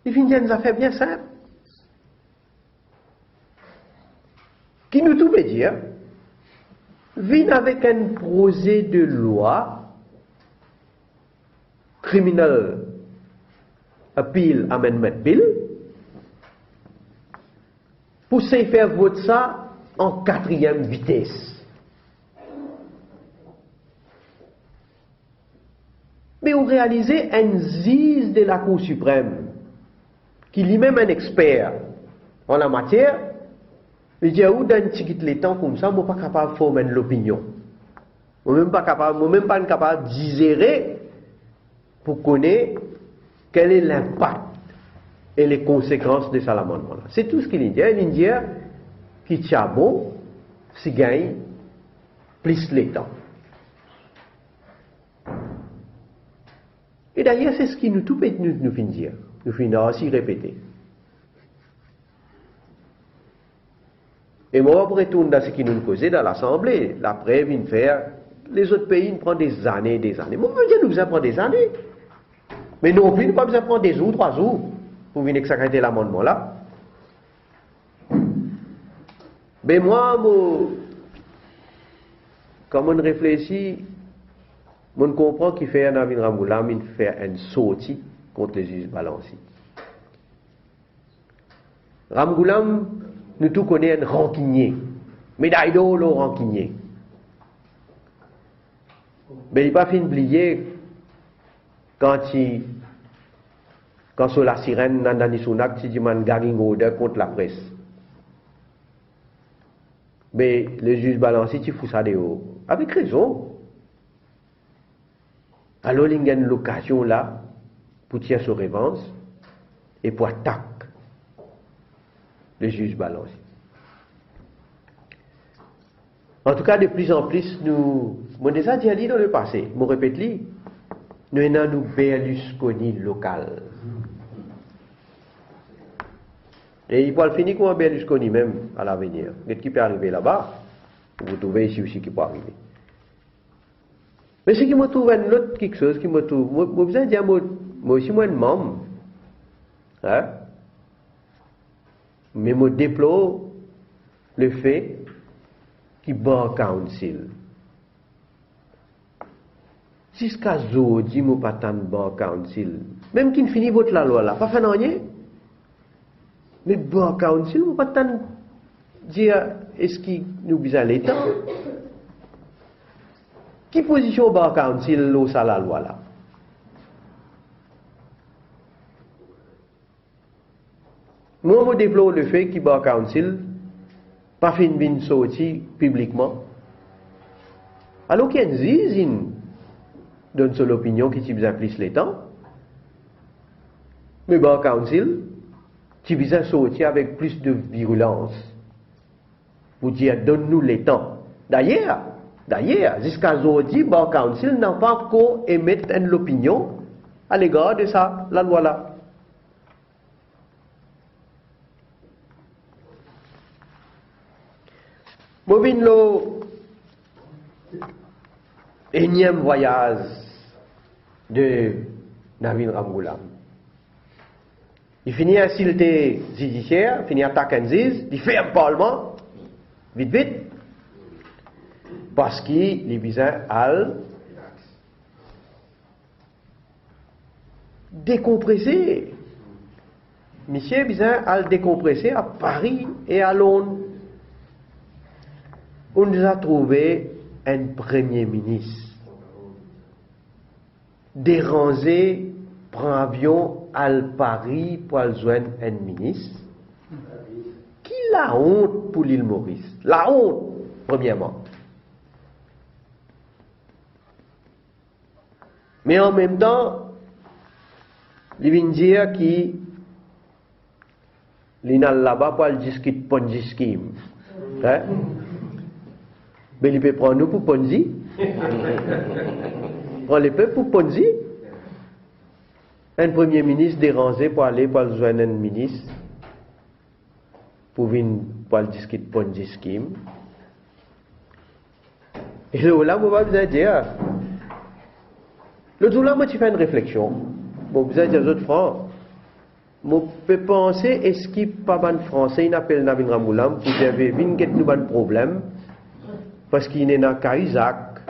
Speaker 1: Il finit dire des affaires bien simples. Qui nous tout veut dire, vient avec un projet de loi Criminal Appeal Amendment Bill, pour se faire voter ça en 4e vitesse. ou réaliser un juge de la Cour suprême, qui lui-même un expert en la matière, il dit, où dans les temps comme ça, je ne suis pas capable de former l'opinion. Je ne suis même pas capable de digérer pour connaître quel est l'impact et les conséquences de ça l'amendement. C'est tout ce qu'il dit. Il dit qui tient bon, si gagne plus les temps. Et d'ailleurs, c'est ce qui nous tout peut nous finit dire. Nous finissons aussi répéter. Et moi, pour retourner dans ce qui nous causait dans l'Assemblée, la preuve, vient faire, les autres pays, ils prennent des années et des années. Moi, je nous prend des années. Mais non plus, nous pas besoin de prendre 2 jours, 3 jours pour venir s'arrêter l'amendement là. Mais moi, quand on réfléchit, on comprend qu'il fait un Navin Ramgoolam, il fait une sortie contre les juges balanciers. Ramgoolam, nous tous connaissons un rancunier, médaille d'or le rancunier. Mais il n'a pas fini d'oublier quand sur la sirène Nandani Sunak, il dit man gagging order contre la presse. Mais le juge balancier, il fout ça dehors. Avec raison. Alors, il y a une occasion là pour tirer sa revanche et pour attaquer le juge balancier. En tout cas, de plus en plus, moi déjà dit dans le passé, je répète, nous avons Berlusconi local. Et il peut le finir comme un Berlusconi même à l'avenir. Qu'est-ce qui peut arriver là-bas? Vous trouvez ici aussi qui peut arriver. Mais ce qui me trouve un autre quelque chose qui me trouve, moi besoin de dire, moi aussi moi un membre, hein? Mais je déplore le fait qu'il Bar Council. Jusqu'à aujourd'hui, je ne pas tant Bar Council. Même qu'il finit votre la loi là, pas faire rien. Mais Bar Council, je ne pas tant dire est-ce qu'il nous besoin l'État. Qui position Bar Council au ça la loi là? Moi, je déplore le fait que Bar Council pas fin de sortir publiquement. Alors qu'il y a une zizine donne son opinion qui t'y plus les temps. Mais Bar Council, tu besoin sortir avec plus de virulence. Pour dire donne-nous les temps. D'ailleurs, jusqu'à aujourd'hui, Bar Council n'a pas encore émis une opinion à l'égard de ça, la loi là. Movin le énième voyage de Navin Ramgoolam. Il finit à silté judiciaire, il finit à attaquer un juge, il fait un parlement, vite, parce qu'il est besoin à décompresser. Monsieur est besoin à décompresser à Paris et à Londres. On nous a trouvé un premier ministre dérangé, prend avion à Paris pour joindre un ministre. Qui la honte pour l'île Maurice? La honte, premièrement. Mais en même temps, il vient dire qu'il est là-bas pour discuter Ponzi scheme. Hein? Mais il peut prendre nous pour Ponzi. Prend les peuples pour Ponzi. Un premier ministre dérangé pour aller pour joindre un ministre pour venir pour discuter Ponzi scheme. Et là, on va vous dire. L'autre jour là, moi, tu fais une réflexion. Bon, vous avez des autres francs. Je peux penser, est-ce qu'il n'y a pas de Français, il appelle Navin Ramgoolam pour dire, viens get nous un problème. Parce qu'il y a un cas Isaac,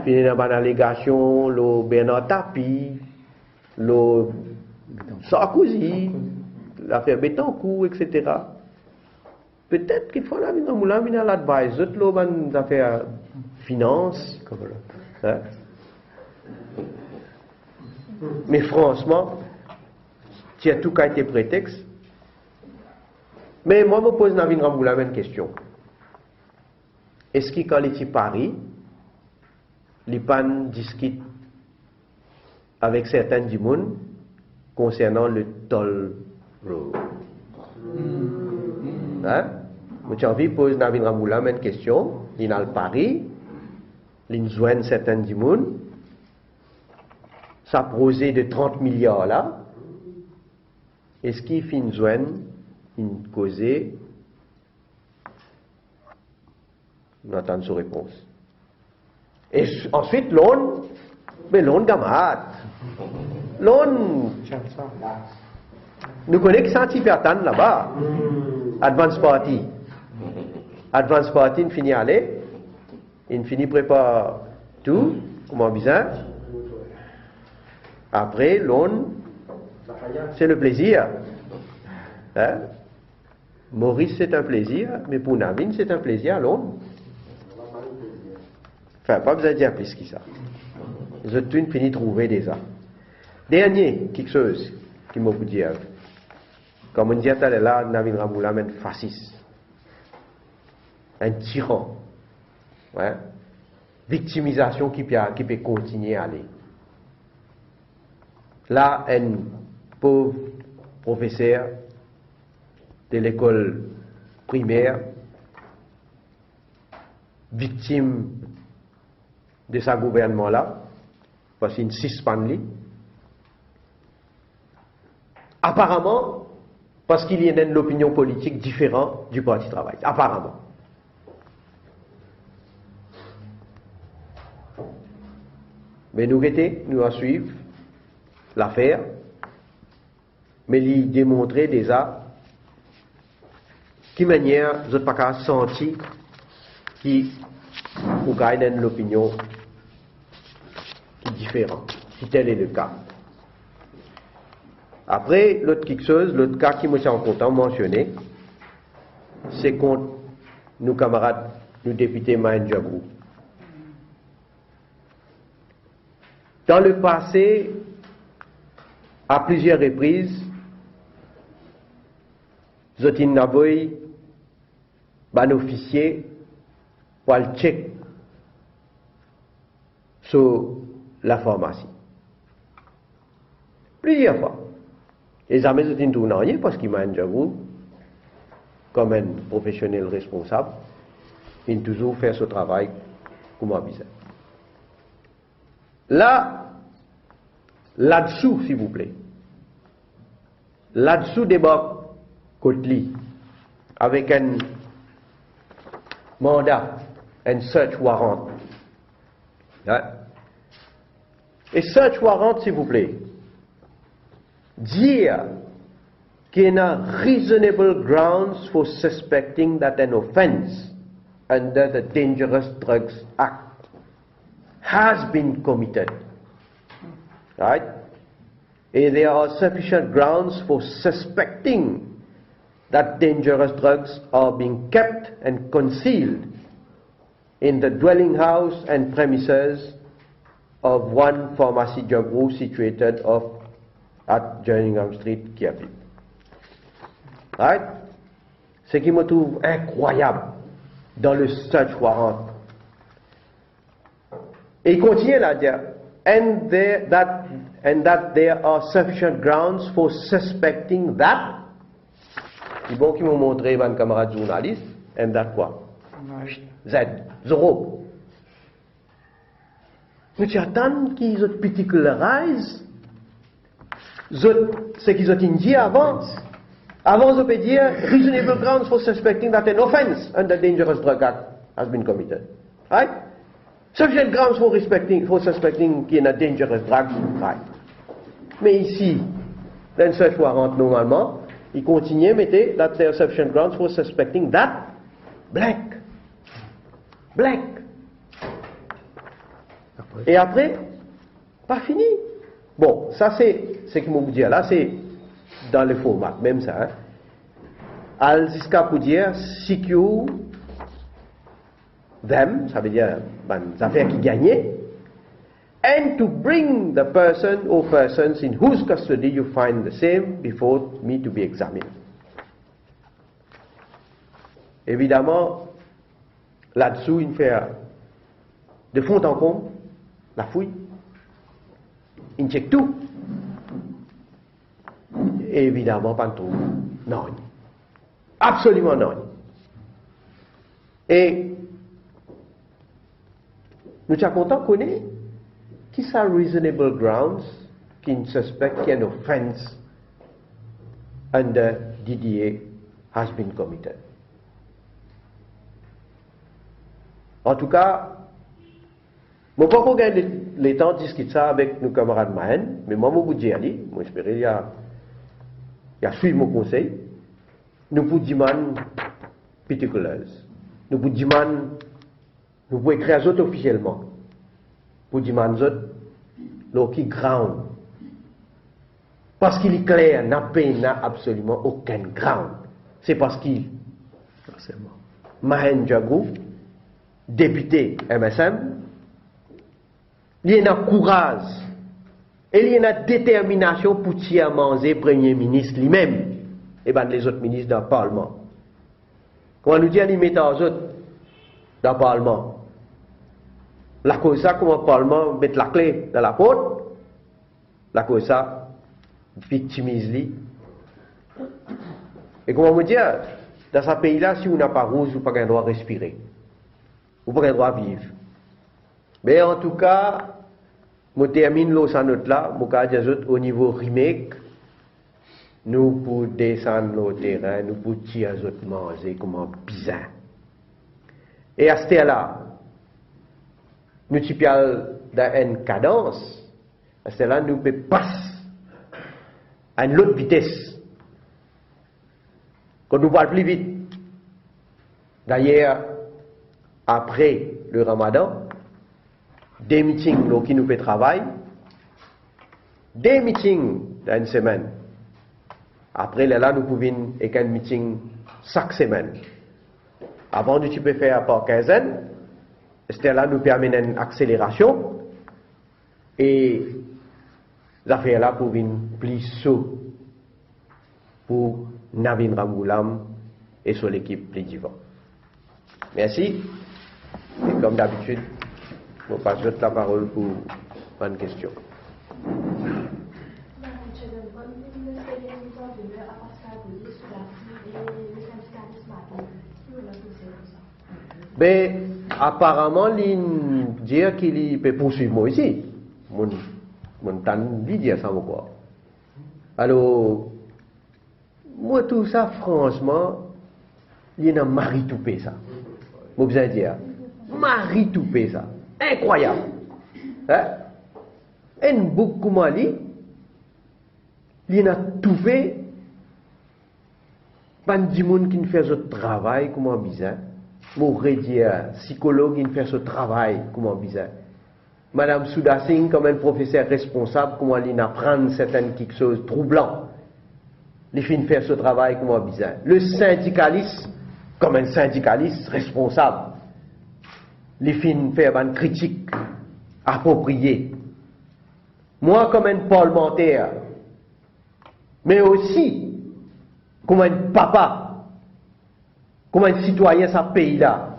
Speaker 1: il y a une allégation, le Bernard Tapie, le Sarkozy, l'affaire Betancourt, etc. Peut-être qu'il faut Navin Ramgoolam, il a l'advice, les affaires finance. Hein? Mais franchement, tu as tout qu'à été prétexte. Mais moi, je me pose Navin Ramboula une question. Est-ce que quand il est à Paris, les PAN discutent avec certains du monde concernant le toll road? Hein? J'ai envie de poser Navin Ramboula une question. Il a le Paris, il joint certains du monde, ça projet de 30 milliards là. Est-ce qu'il finit joindre une causée? On attend sa réponse. Et ensuite, l'on, mais l'on camarade. L'on, nous connaissons ça qui fait attendre là-bas. Advance Party. Advance Party, il finit aller. Il finit prépare tout, comment bizarre. Après, l'on, c'est le plaisir. Hein? Maurice, c'est un plaisir, mais pour Navin, c'est un plaisir, l'on. Enfin, pas besoin de dire plus que ça. Les autres tunes finissent de trouver déjà. Dernier, quelque chose qui m'a vous dire. Comme on dit à là, Navin Ramboula, un fasciste. Un tyran. Ouais. Victimisation qui peut continuer à aller. Là, un pauvre professeur de l'école primaire, victime de ce gouvernement-là, parce qu'il suspend. Apparemment, parce qu'il y a une opinion politique différente du Parti Travail. Apparemment. Mais nous à suivre l'affaire, mais il démontrer déjà qui manière vous n'avez pas senti qui ou gagne l'opinion qui est différente, si tel est le cas. Après, l'autre quelque chose, l'autre cas qui me semble content mentionné, c'est contre nos camarades, nos députés Maïn Djabrou. Dans le passé, à plusieurs reprises, Zotin Naboy, un officier, pour le check sur la pharmacie. Plusieurs fois. Et jamais Zotin tourne rien parce qu'il m'a un Djabrou, comme un professionnel responsable, il toujours fait ce travail comme un bizarre. Là-dessous, s'il vous plaît. Là-dessous débarque Kotli avec un mandat, un search warrant. Hein? Et search warrant, s'il vous plaît, dire qu'il y a reasonable grounds for suspecting that an offense under the Dangerous Drugs Act has been committed. Right? And there are sufficient grounds for suspecting that dangerous drugs are being kept and concealed in the dwelling house and premises of one pharmacy Djabrou situated at Jerningham Street, Kiapi. Right? Ce qui me trouve incroyable dans le search warrant. Et il continue à dire, and that there are sufficient grounds for suspecting that. C'est bon qu'ils m'ont montré un camarade journaliste, and that quoi? Z, zéro. Mais tu attends qu'ils ont particularisé ce qu'ils ont dit avant. Avant, on peut dire reasonable grounds for suspecting that an offense under Dangerous Drug Act has been committed. Right? Sufficient grounds for suspecting qu'il y a dangerous drugs. Right? Mais ici, dans ce search warrant, normalement, il continue à mettre that there are sufficient grounds for suspecting that black. Et après, pas fini. Bon, ça c'est ce que je vous dis là, c'est dans le format, même ça. Hein. Al jusqu'à pour dire secure them, ça veut dire ben, affaires qui gagnaient, and to bring the person or persons in whose custody you find the same before me to be examined. Évidemment, là-dessous, il fait de fond en comble la fouille, il check tout. Et évidemment, pas de trouve. Non. Absolument non. Et nous sommes contents qu'on ait qui sont reasonable grounds qui suspect qu'un offense under DDA has been committed. En tout cas, je ne peux pas gagner le temps de discuter ça avec nos camarades Mahen, mais moi, je vais dire, moi, j'espère qu'il y a suivi mon conseil. Nous pouvons demander particulars. Nous pouvons demander, nous pouvons écrire aux autres officiellement. Pour demander aux autres, leur qui ground. Parce qu'il est clair, n'a absolument aucun ground. C'est parce qu'il, Mahen Djagou, député MSM, il y a un courage et il y a une détermination pour tirer manger le Premier ministre lui-même et ben les autres ministres dans le Parlement. Comment nous dit à mettre aux autres dans le Parlement? La cause ça, comment le Parlement met la clé dans la porte? La cause ça, victimise lui. Et comment vous dire, dans ce pays-là, si vous n'avez pas rouge, vous n'avez pas le droit de respirer. Vous n'avez pas le droit de vivre. Mais en tout cas, je termine là, je dis au niveau remake, nous pour descendre le terrain, nous pour tirer les autres manger comme un bizarre. Et à ce là nous sommes dans une cadence, à ce là nous pouvons passer à une autre vitesse. Quand nous parlons plus vite, d'ailleurs, après le Ramadan, des meetings qui nous fait travail, des meetings dans une semaine. Après là, nous pouvons faire un meeting chaque semaine. Avant, tu peux faire par quinzaine. C'est là nous permet une accélération et les affaires là pour venir plus saut pour Navin Ramgoulam et sur l'équipe plus divan. Merci. Et comme d'habitude, je passe la parole pour une question. Mais apparemment, il dit qu'il peut poursuivre moi ici. Mon temps dit ça quoi. Alors, moi tout ça, franchement, il y a un mari toupé ça. Moi besoin dire, mari toupé ça. Incroyable. Hein? Un bouc comme lui, il a tout fait. Pas de monde qui fait ce travail comme un bizarre. M'aurait dit psychologue qui fait ce travail comme un bizarre. Madame Souda Singh comme un professeur responsable, comment il apprend certaines quelque chose de troublant. Les filles faire ce travail comme un bizarre. Le syndicaliste comme un syndicaliste responsable. Les filles faire une critique appropriée. Moi comme un parlementaire, mais aussi comme un papa. Comme un citoyen de ce pays-là,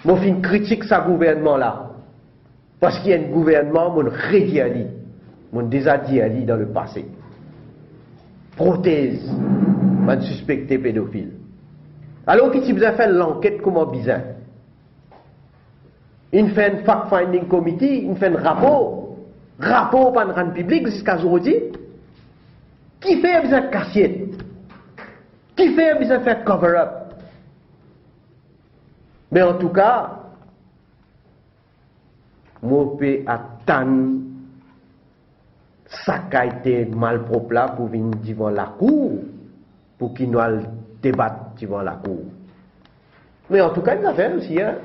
Speaker 1: je fais une critique à ce gouvernement-là. Parce qu'il y a un gouvernement, mon redit à lui, mon déjà dit à lui dans le passé. Prothèse, un suspecté pédophile. Alors qu'il a fait l'enquête comme un bizarre. Il fait un fact-finding committee, il fait un rapport pour le rendre public jusqu'à aujourd'hui. Qui fait besoin de cassiette? Qui fait besoin de faire cover-up? Mais en tout cas, moi, je peux attendre ça qui a été mal propre là pour venir devant la cour, pour qu'il nous débattre devant la cour. Mais en tout cas, il a fait aussi, hein,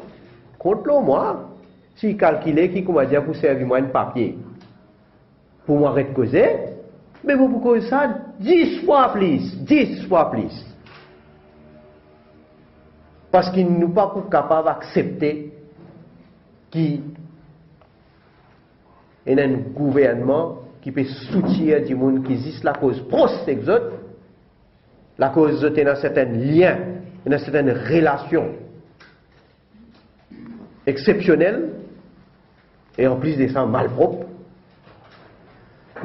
Speaker 1: contre moi, si calculé qui, comment dire, pour servir moi un papier, pour moi arrêter de causer, mais vous pouvez ça 10 fois plus. Parce qu'ils ne sont pas capables d'accepter qui et un gouvernement qui peut soutenir du monde qui existe la cause proche des autres, la cause est dans certains liens, dans certaines relations exceptionnelles, et en plus de ça, malpropres.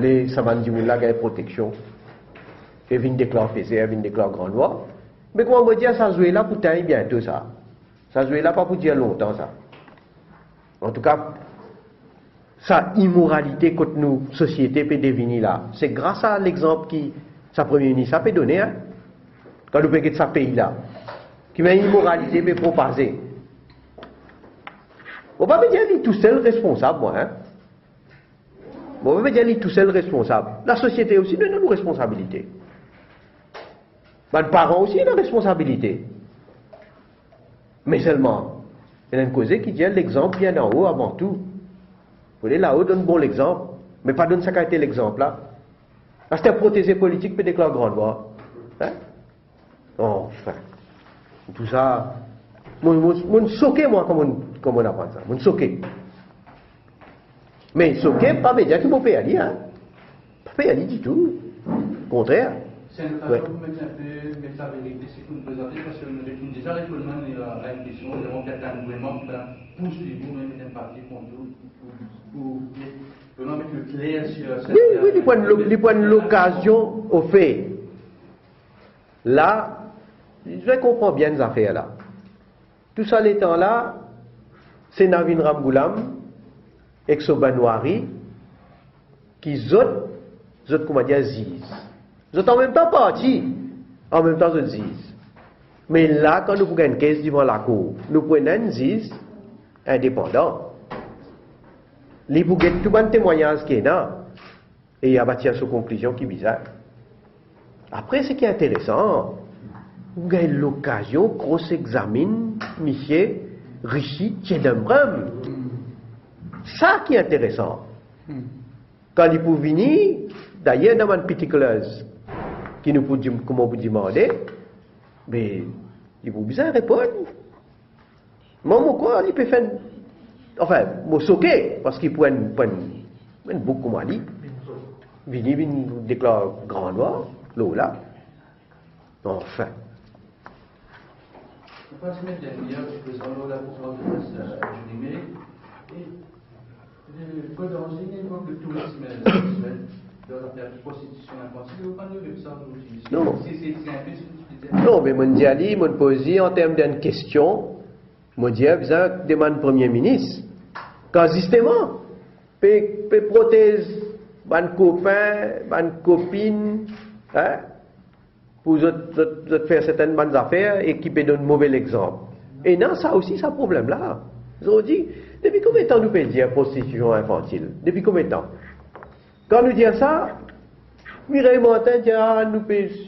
Speaker 1: Les savants du monde là gagnent protection, et viennent déclarer PCR, viennent déclarer grand loi. Mais comment me dire ça se joue là pour tailler bientôt ça? Ça se joue là pas pour dire longtemps ça. En tout cas, sa immoralité contre nous, société, peut devenir là. C'est grâce à l'exemple qui, sa première ministre, a peut donner, hein, quand nous payons de sa pays là, qui met une immoralité peut propager. On va me dire qu'il est tout seul responsable, moi, hein. On va me dire qu'il est tout seul responsable. La société aussi donne nos responsabilités. Les parents aussi ont une responsabilité. Mais seulement, il y a une cause qui dit l'exemple vient d'en haut avant tout. Vous voyez, là-haut donne bon l'exemple, mais pas donne ça qu'a été l'exemple là. Là, c'est un protégé politique peut déclarer grande loi. Hein? Enfin, tout ça, mon choqué moi comme on apprend ça, mon choqué. Mais choqué, pas média qui m'ont payé à dire, hein? Pas payé à dire du tout. Au contraire.
Speaker 3: C'est une façon de mettre un peu, mettre la vérité, c'est qu'on nous présente, parce que nous avons déjà réclamé la question, nous avons peut-être un gouvernement qui va poursuivre, même un parti contre nous, pour vraiment mettre le clair sur cette...
Speaker 1: Oui, les points de l'occasion au fait. Là, je comprends bien les affaires là. Tout ça, les temps là, c'est Navin Ramgoulam, ex-Obanouari, qui zot, comment dire, zise. Ils sont en même temps partis, en même temps ils disent. Mais là, quand nous prenons une caisse devant la cour, nous prenons un juge indépendant. Il faut tout le témoignage qui est là, et il a bâti sur conclusion qui est bizarre. Après, ce qui est intéressant, vous avez l'occasion, grosse examine, monsieur, Richie, Tchedembram. Ça qui est intéressant. Quand il peut venir, d'ailleurs, dans une petite clause, qui nous peut comment vous demander, mais il faut bien répondre. Moi, quoi, il peut faire, enfin, moi, choqué, parce qu'il peut une boucle comme Ali, venir déclarer grand loi, l'eau là. Enfin.
Speaker 3: Je pense que la semaine dernière, je faisais la conférence de presse du numérique, et le code d'origine évoque le tourisme sexuel. La prostitution infantile, vous parlez de ça aujourd'hui?
Speaker 1: Non.
Speaker 3: C'est un peu ce que tu disais.
Speaker 1: Non, mais mon diali, mon posé en termes d'une question, mon diable, ça demande Premier ministre. Quand justement, peut protéger mes copains, mes copines, hein, pour faire certaines bonnes affaires et qui peut donner un mauvais exemple. Et non, ça aussi, c'est un problème là. Ils ont dit, depuis combien de temps nous pouvons dire prostitution infantile? Depuis combien de temps? Quand nous disons ça, Mireille Martin dit, nous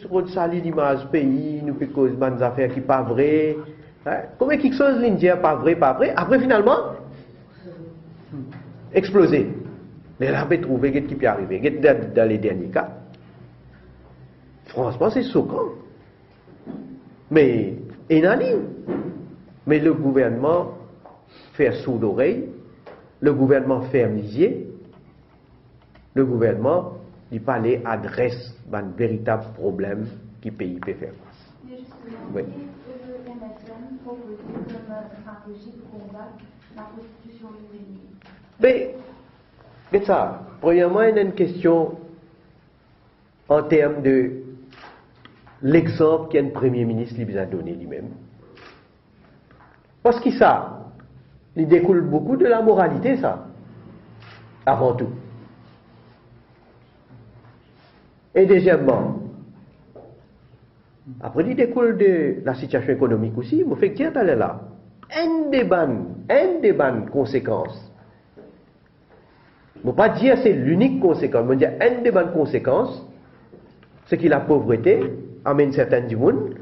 Speaker 1: pouvons salir l'image du pays, nous pouvons causer des affaires qui ne sont pas vraies. Hein? Combien quelque chose nous dit pas vrai, après finalement, exploser. Mais là, on peut trouver ce qui peut arriver. Dans les derniers cas, franchement, c'est choquant. Mais, mais le gouvernement fait sourd d'oreille, le gouvernement ferme les yeux. Le gouvernement, il parlait adresse un véritable problème qui le pays peut faire face.
Speaker 4: Mais justement,
Speaker 1: Oui.
Speaker 4: le MSN proposé comme stratégie pour combattre la prostitution juvénile.
Speaker 1: Mais ça, premièrement, il y a une question en termes de l'exemple qu'un Premier ministre lui a donné lui-même. Parce que ça, il découle beaucoup de la moralité, ça, avant tout. Et deuxièmement, après, il découle de la situation économique aussi, il fait que tiens, t'allais là. Un des bonnes conséquences. Je ne veux pas dire c'est l'unique conséquence, je veux dire une des bonnes conséquences, c'est que la pauvreté amène certains du monde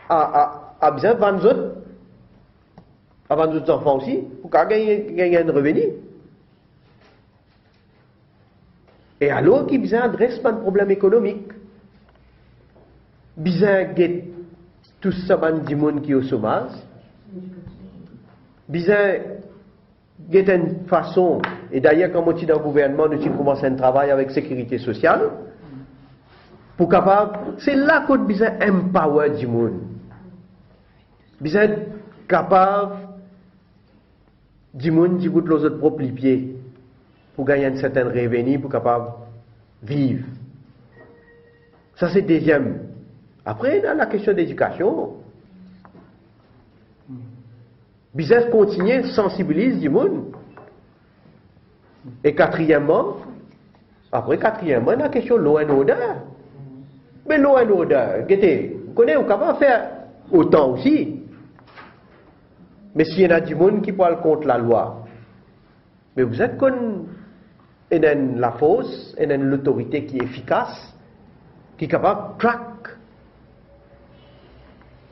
Speaker 1: à bien vendre d'autres, à vendre d'autres enfants aussi, pour gagner un revenu. Et alors qu'il besoin adresse un problème économique. Besoin get tout ça du monde qui est au chômage. Besoin il y a une façon, et d'ailleurs, quand on est dans le gouvernement, nous avons commencé un travail avec sécurité sociale, pour capable, c'est là qu'on a besoin d'empower du monde. Besoin capable du monde qui bout les autres propres pieds, pour gagner un certain revenu, pour capable vivre. Ça, c'est deuxième. Après, dans la question d'éducation, besoin de continuer, sensibiliser du monde. Et quatrièmement, la question de law and order. Mais law and order, vous connaissez, vous pouvez faire autant aussi. Mais s'il y en a du monde qui parle contre la loi, mais vous êtes comme la force, et l'autorité qui est efficace, qui est capable de track.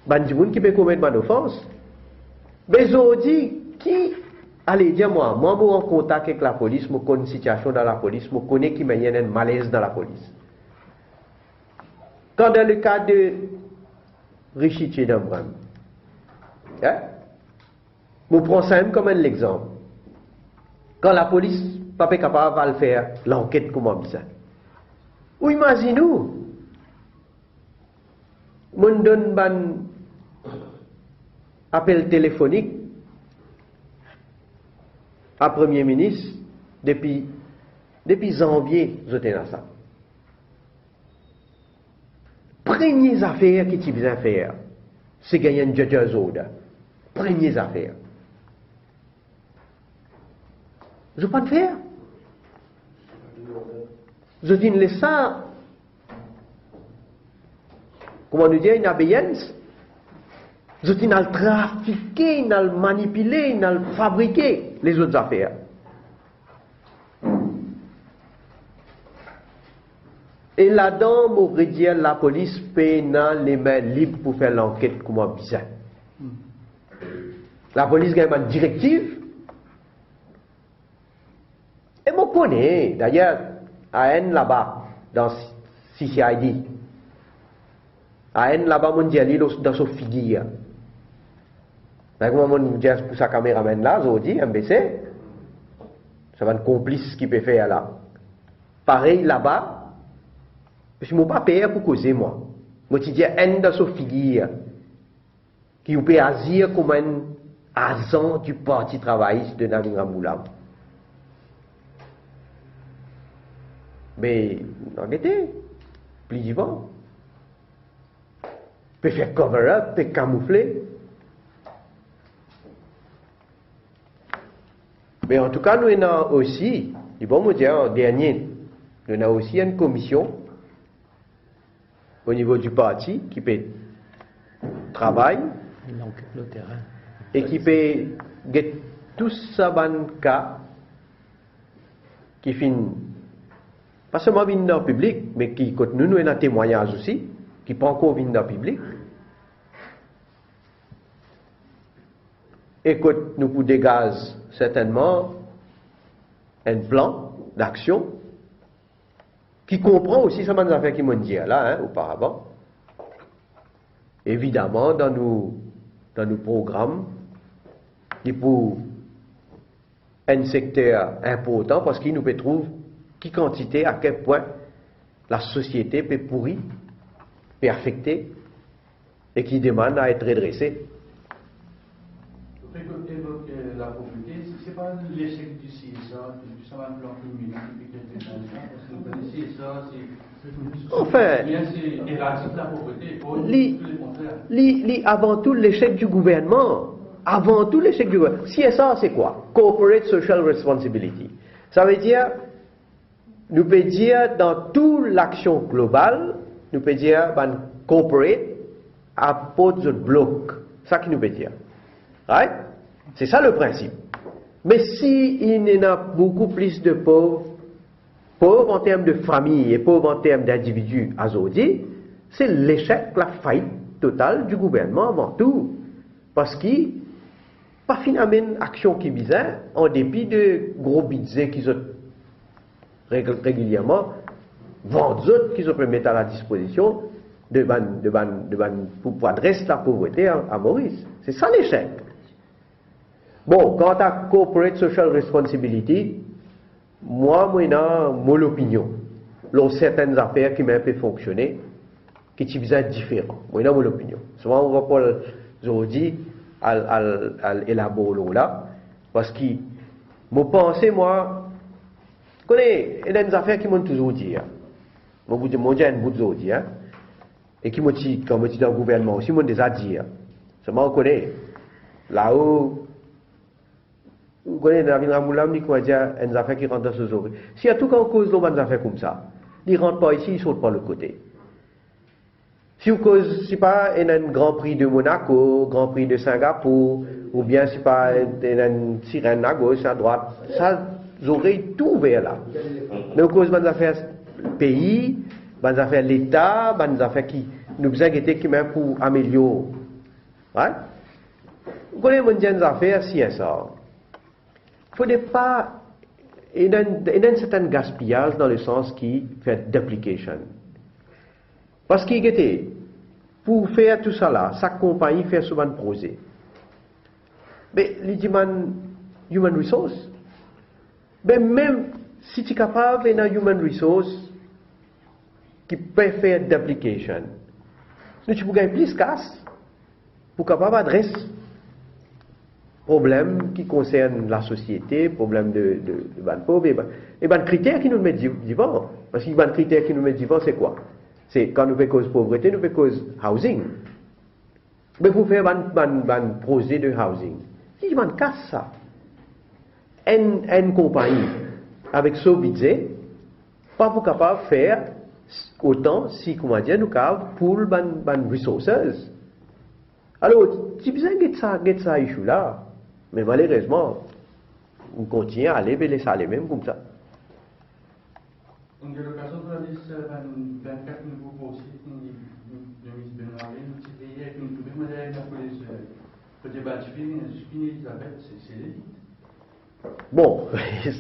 Speaker 1: Il y a du monde qui peut commettre une offense. Mais aujourd'hui, qui allez dire moi suis en contact avec la police, je connais une situation dans la police, je connais qu'il y a un malaise dans la police. Quand dans le cas de Richie Tchedambram, je prends ça comme un exemple. Quand la police n'est pas capable de faire l'enquête comme ça. Ou imaginez-vous, je donne un appel téléphonique à Premier ministre depuis janvier, j'étais dans ça. Première affaire que tu besoin faire, c'est gagner un judge's order. Première affaire. Je ne peux pas le faire. Je dis, laisse ça. Comment nous dire, une obéissance. Je dis, nous trafiquer, nous manipuler, nous fabriquer les autres affaires. Et là-dedans, on pourrait dire, la police paye les mains libres pour faire l'enquête comme un bizarre. La police gagne une directive. Et je connais, d'ailleurs, à N là-bas, dans CCID, à N là-bas, on dit, dans son figure. Donc, moi, je dis pour sa caméraman là, je dis, MBC, ça va un complice qui peut faire là. Pareil là-bas, je ne peux pas payer pour causer moi. Je dis, N dans son figure, qui peut agir comme un agent du Parti travailliste de Navin Moulam. Mais, regardez, plus vivant. Peut faire cover-up, peut camoufler. Mais en tout cas, nous avons aussi, bon, me dire, en dernier, nous avons aussi une commission au niveau du parti qui peut travailler
Speaker 2: le terrain
Speaker 1: et qui peut get tout ça ban cas qui finit pas seulement venir dans le public, mais qui continue nous un témoignage aussi, qui pas encore venir dans le public. Et que nous pour dégager certainement un plan d'action qui comprend aussi ça des affaires qui m'ont dit là auparavant. Évidemment dans nos programmes qui pour un secteur important parce qu'il nous peut trouver qui quantité à quel point la société peut pourrir, peut affecter et qui demande à être redressée.
Speaker 3: Évoquer la pauvreté, ce n'est pas l'échec du CSA, c'est un plan communal depuis quelques années, parce que vous connaissez ça, c'est.
Speaker 1: Enfin,
Speaker 3: c'est éradique la pauvreté, pour tout le contraire.
Speaker 1: Avant tout l'échec du gouvernement. Avant tout l'échec du gouvernement. CSA, c'est quoi? Corporate Social Responsibility. Ça veut dire, nous peut dire dans toute l'action globale, nous peut dire, corporate apporte le bloc. Ça qui nous peut dire. Right? C'est ça le principe. Mais si il y en a beaucoup plus de pauvres en termes de famille et pauvres en termes d'individus aujourd'hui, c'est l'échec, la faillite totale du gouvernement avant tout. Parce qu'il pas finalement une action qui visait en dépit de gros budgets qu'ils ont régulièrement vendus, qu'ils ont mettre à la disposition pour adresser la pauvreté à Maurice. C'est ça l'échec. Bon, quant à corporate social responsibility, moi, j'ai mon opinion. Il y a certaines affaires qui m'ont fait fonctionner, qui sont différentes. Moi, j'ai mon opinion. Souvent, on va pas aujourd'hui à élaborer là, parce que je pense, moi, il y a des affaires qui m'ont toujours dit. Moi, j'ai un bout de dire, et qui m'ont dit, comme je dis dans le gouvernement aussi, m'ont déjà dit. Seulement, on connaît. Là-haut, vous connaissez, dans la Ramoulam, il y a des affaires qui rentrent dans ce genre. S'il y a tout en cause des affaires comme ça, ils ne rentrent pas ici, ils sautent par le côté. Si vous cause, c'est pas un Grand Prix de Monaco, Grand Prix de Singapour, ou bien c'est pas une sirène à gauche, à droite, ça, vous aurez tout ouvert là. Mais vous cause des affaires pays, des affaires l'État, des affaires qui nous inquiètent qui même pour améliorer. Ouais? Vous connaissez des affaires, si ça. Il ne faut pas. Il y a un certain gaspillage dans le sens qui fait d'application. Parce qu'il était, pour faire tout ça là, sa compagnie fait souvent un projet. Mais il demande human resource. Mais même si tu es capable d'un human resource qui peut faire d'application, tu peux gagner plus de casse pour capable adresser problèmes qui concernent la société, problèmes de pauvres, et ben critères qui nous mettent devant. Parce que les critères qui nous mettent devant, c'est quoi? C'est quand nous faisons cause pauvreté, nous faisons cause housing. Mais pour faire un projet de housing, si je casse ça, une compagnie avec ce budget, pas pour capable de faire autant si, comment dire, nous avons pour les ressources. Alors, si vous avez ça issue là, mais malheureusement, on continue à aller vers les salaires même comme ça.
Speaker 3: Donc, il y a l'occasion de la liste 24 nouveaux postes de Miss Benouaré, nous avons avec nous tous les modèles de la police. Peut-être que Elisabeth, c'est l'élite.
Speaker 1: Bon,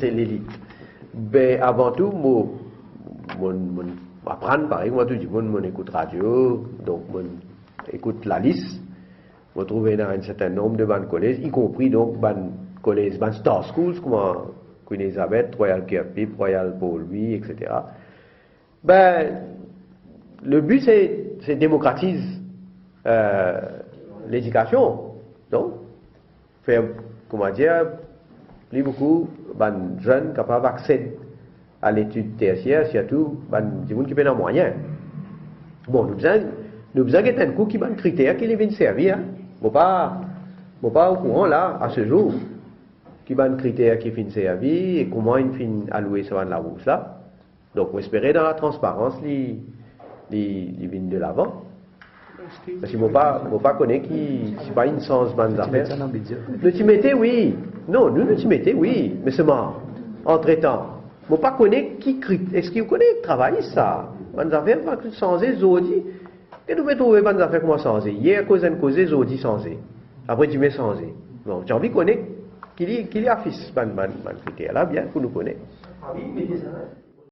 Speaker 1: c'est l'élite. Mais avant tout, moi, apprendre, par exemple, tout le monde écoute radio, donc on écoute la liste. On trouve dans un certain nombre de bonnes collèges, y compris donc collèges, star schools, comme Queen Elizabeth, Royal Kirkby, Royal Paul Louis, etc. Le but c'est démocratiser l'éducation, donc faire, comment dire, plus beaucoup de jeunes capables d'accéder à l'étude tertiaire, surtout des gens qui ont des moyens. Bon, nous avons un coup qui a un critère qui les vient servir. Bon, pas au courant là, à ce jour, qui a un critère qui finit servi et comment il finit alloué sur la bourse là. Donc, on espérait dans la transparence, les vignes de l'avant. Parce qu'il ne faut pas connaître qui c'est pas une sens bonne affaire. Nous t'y mettez, oui. Non, nous t'y mettez, oui. Mais c'est mort. Entre-temps, il ne faut pas connaître qui est-ce qu'il connaît le travail, ça. Bonnes affaires, pas que changer, zodi. Et nous pouvons trouver bonnes affaires comment changer. Hier, cause zodi changer. Après, tu mets changer. Bon, j'ai envie de connaître qui affiche bonne critère là, bien, pour nous connaître.
Speaker 5: Ah oui, mais des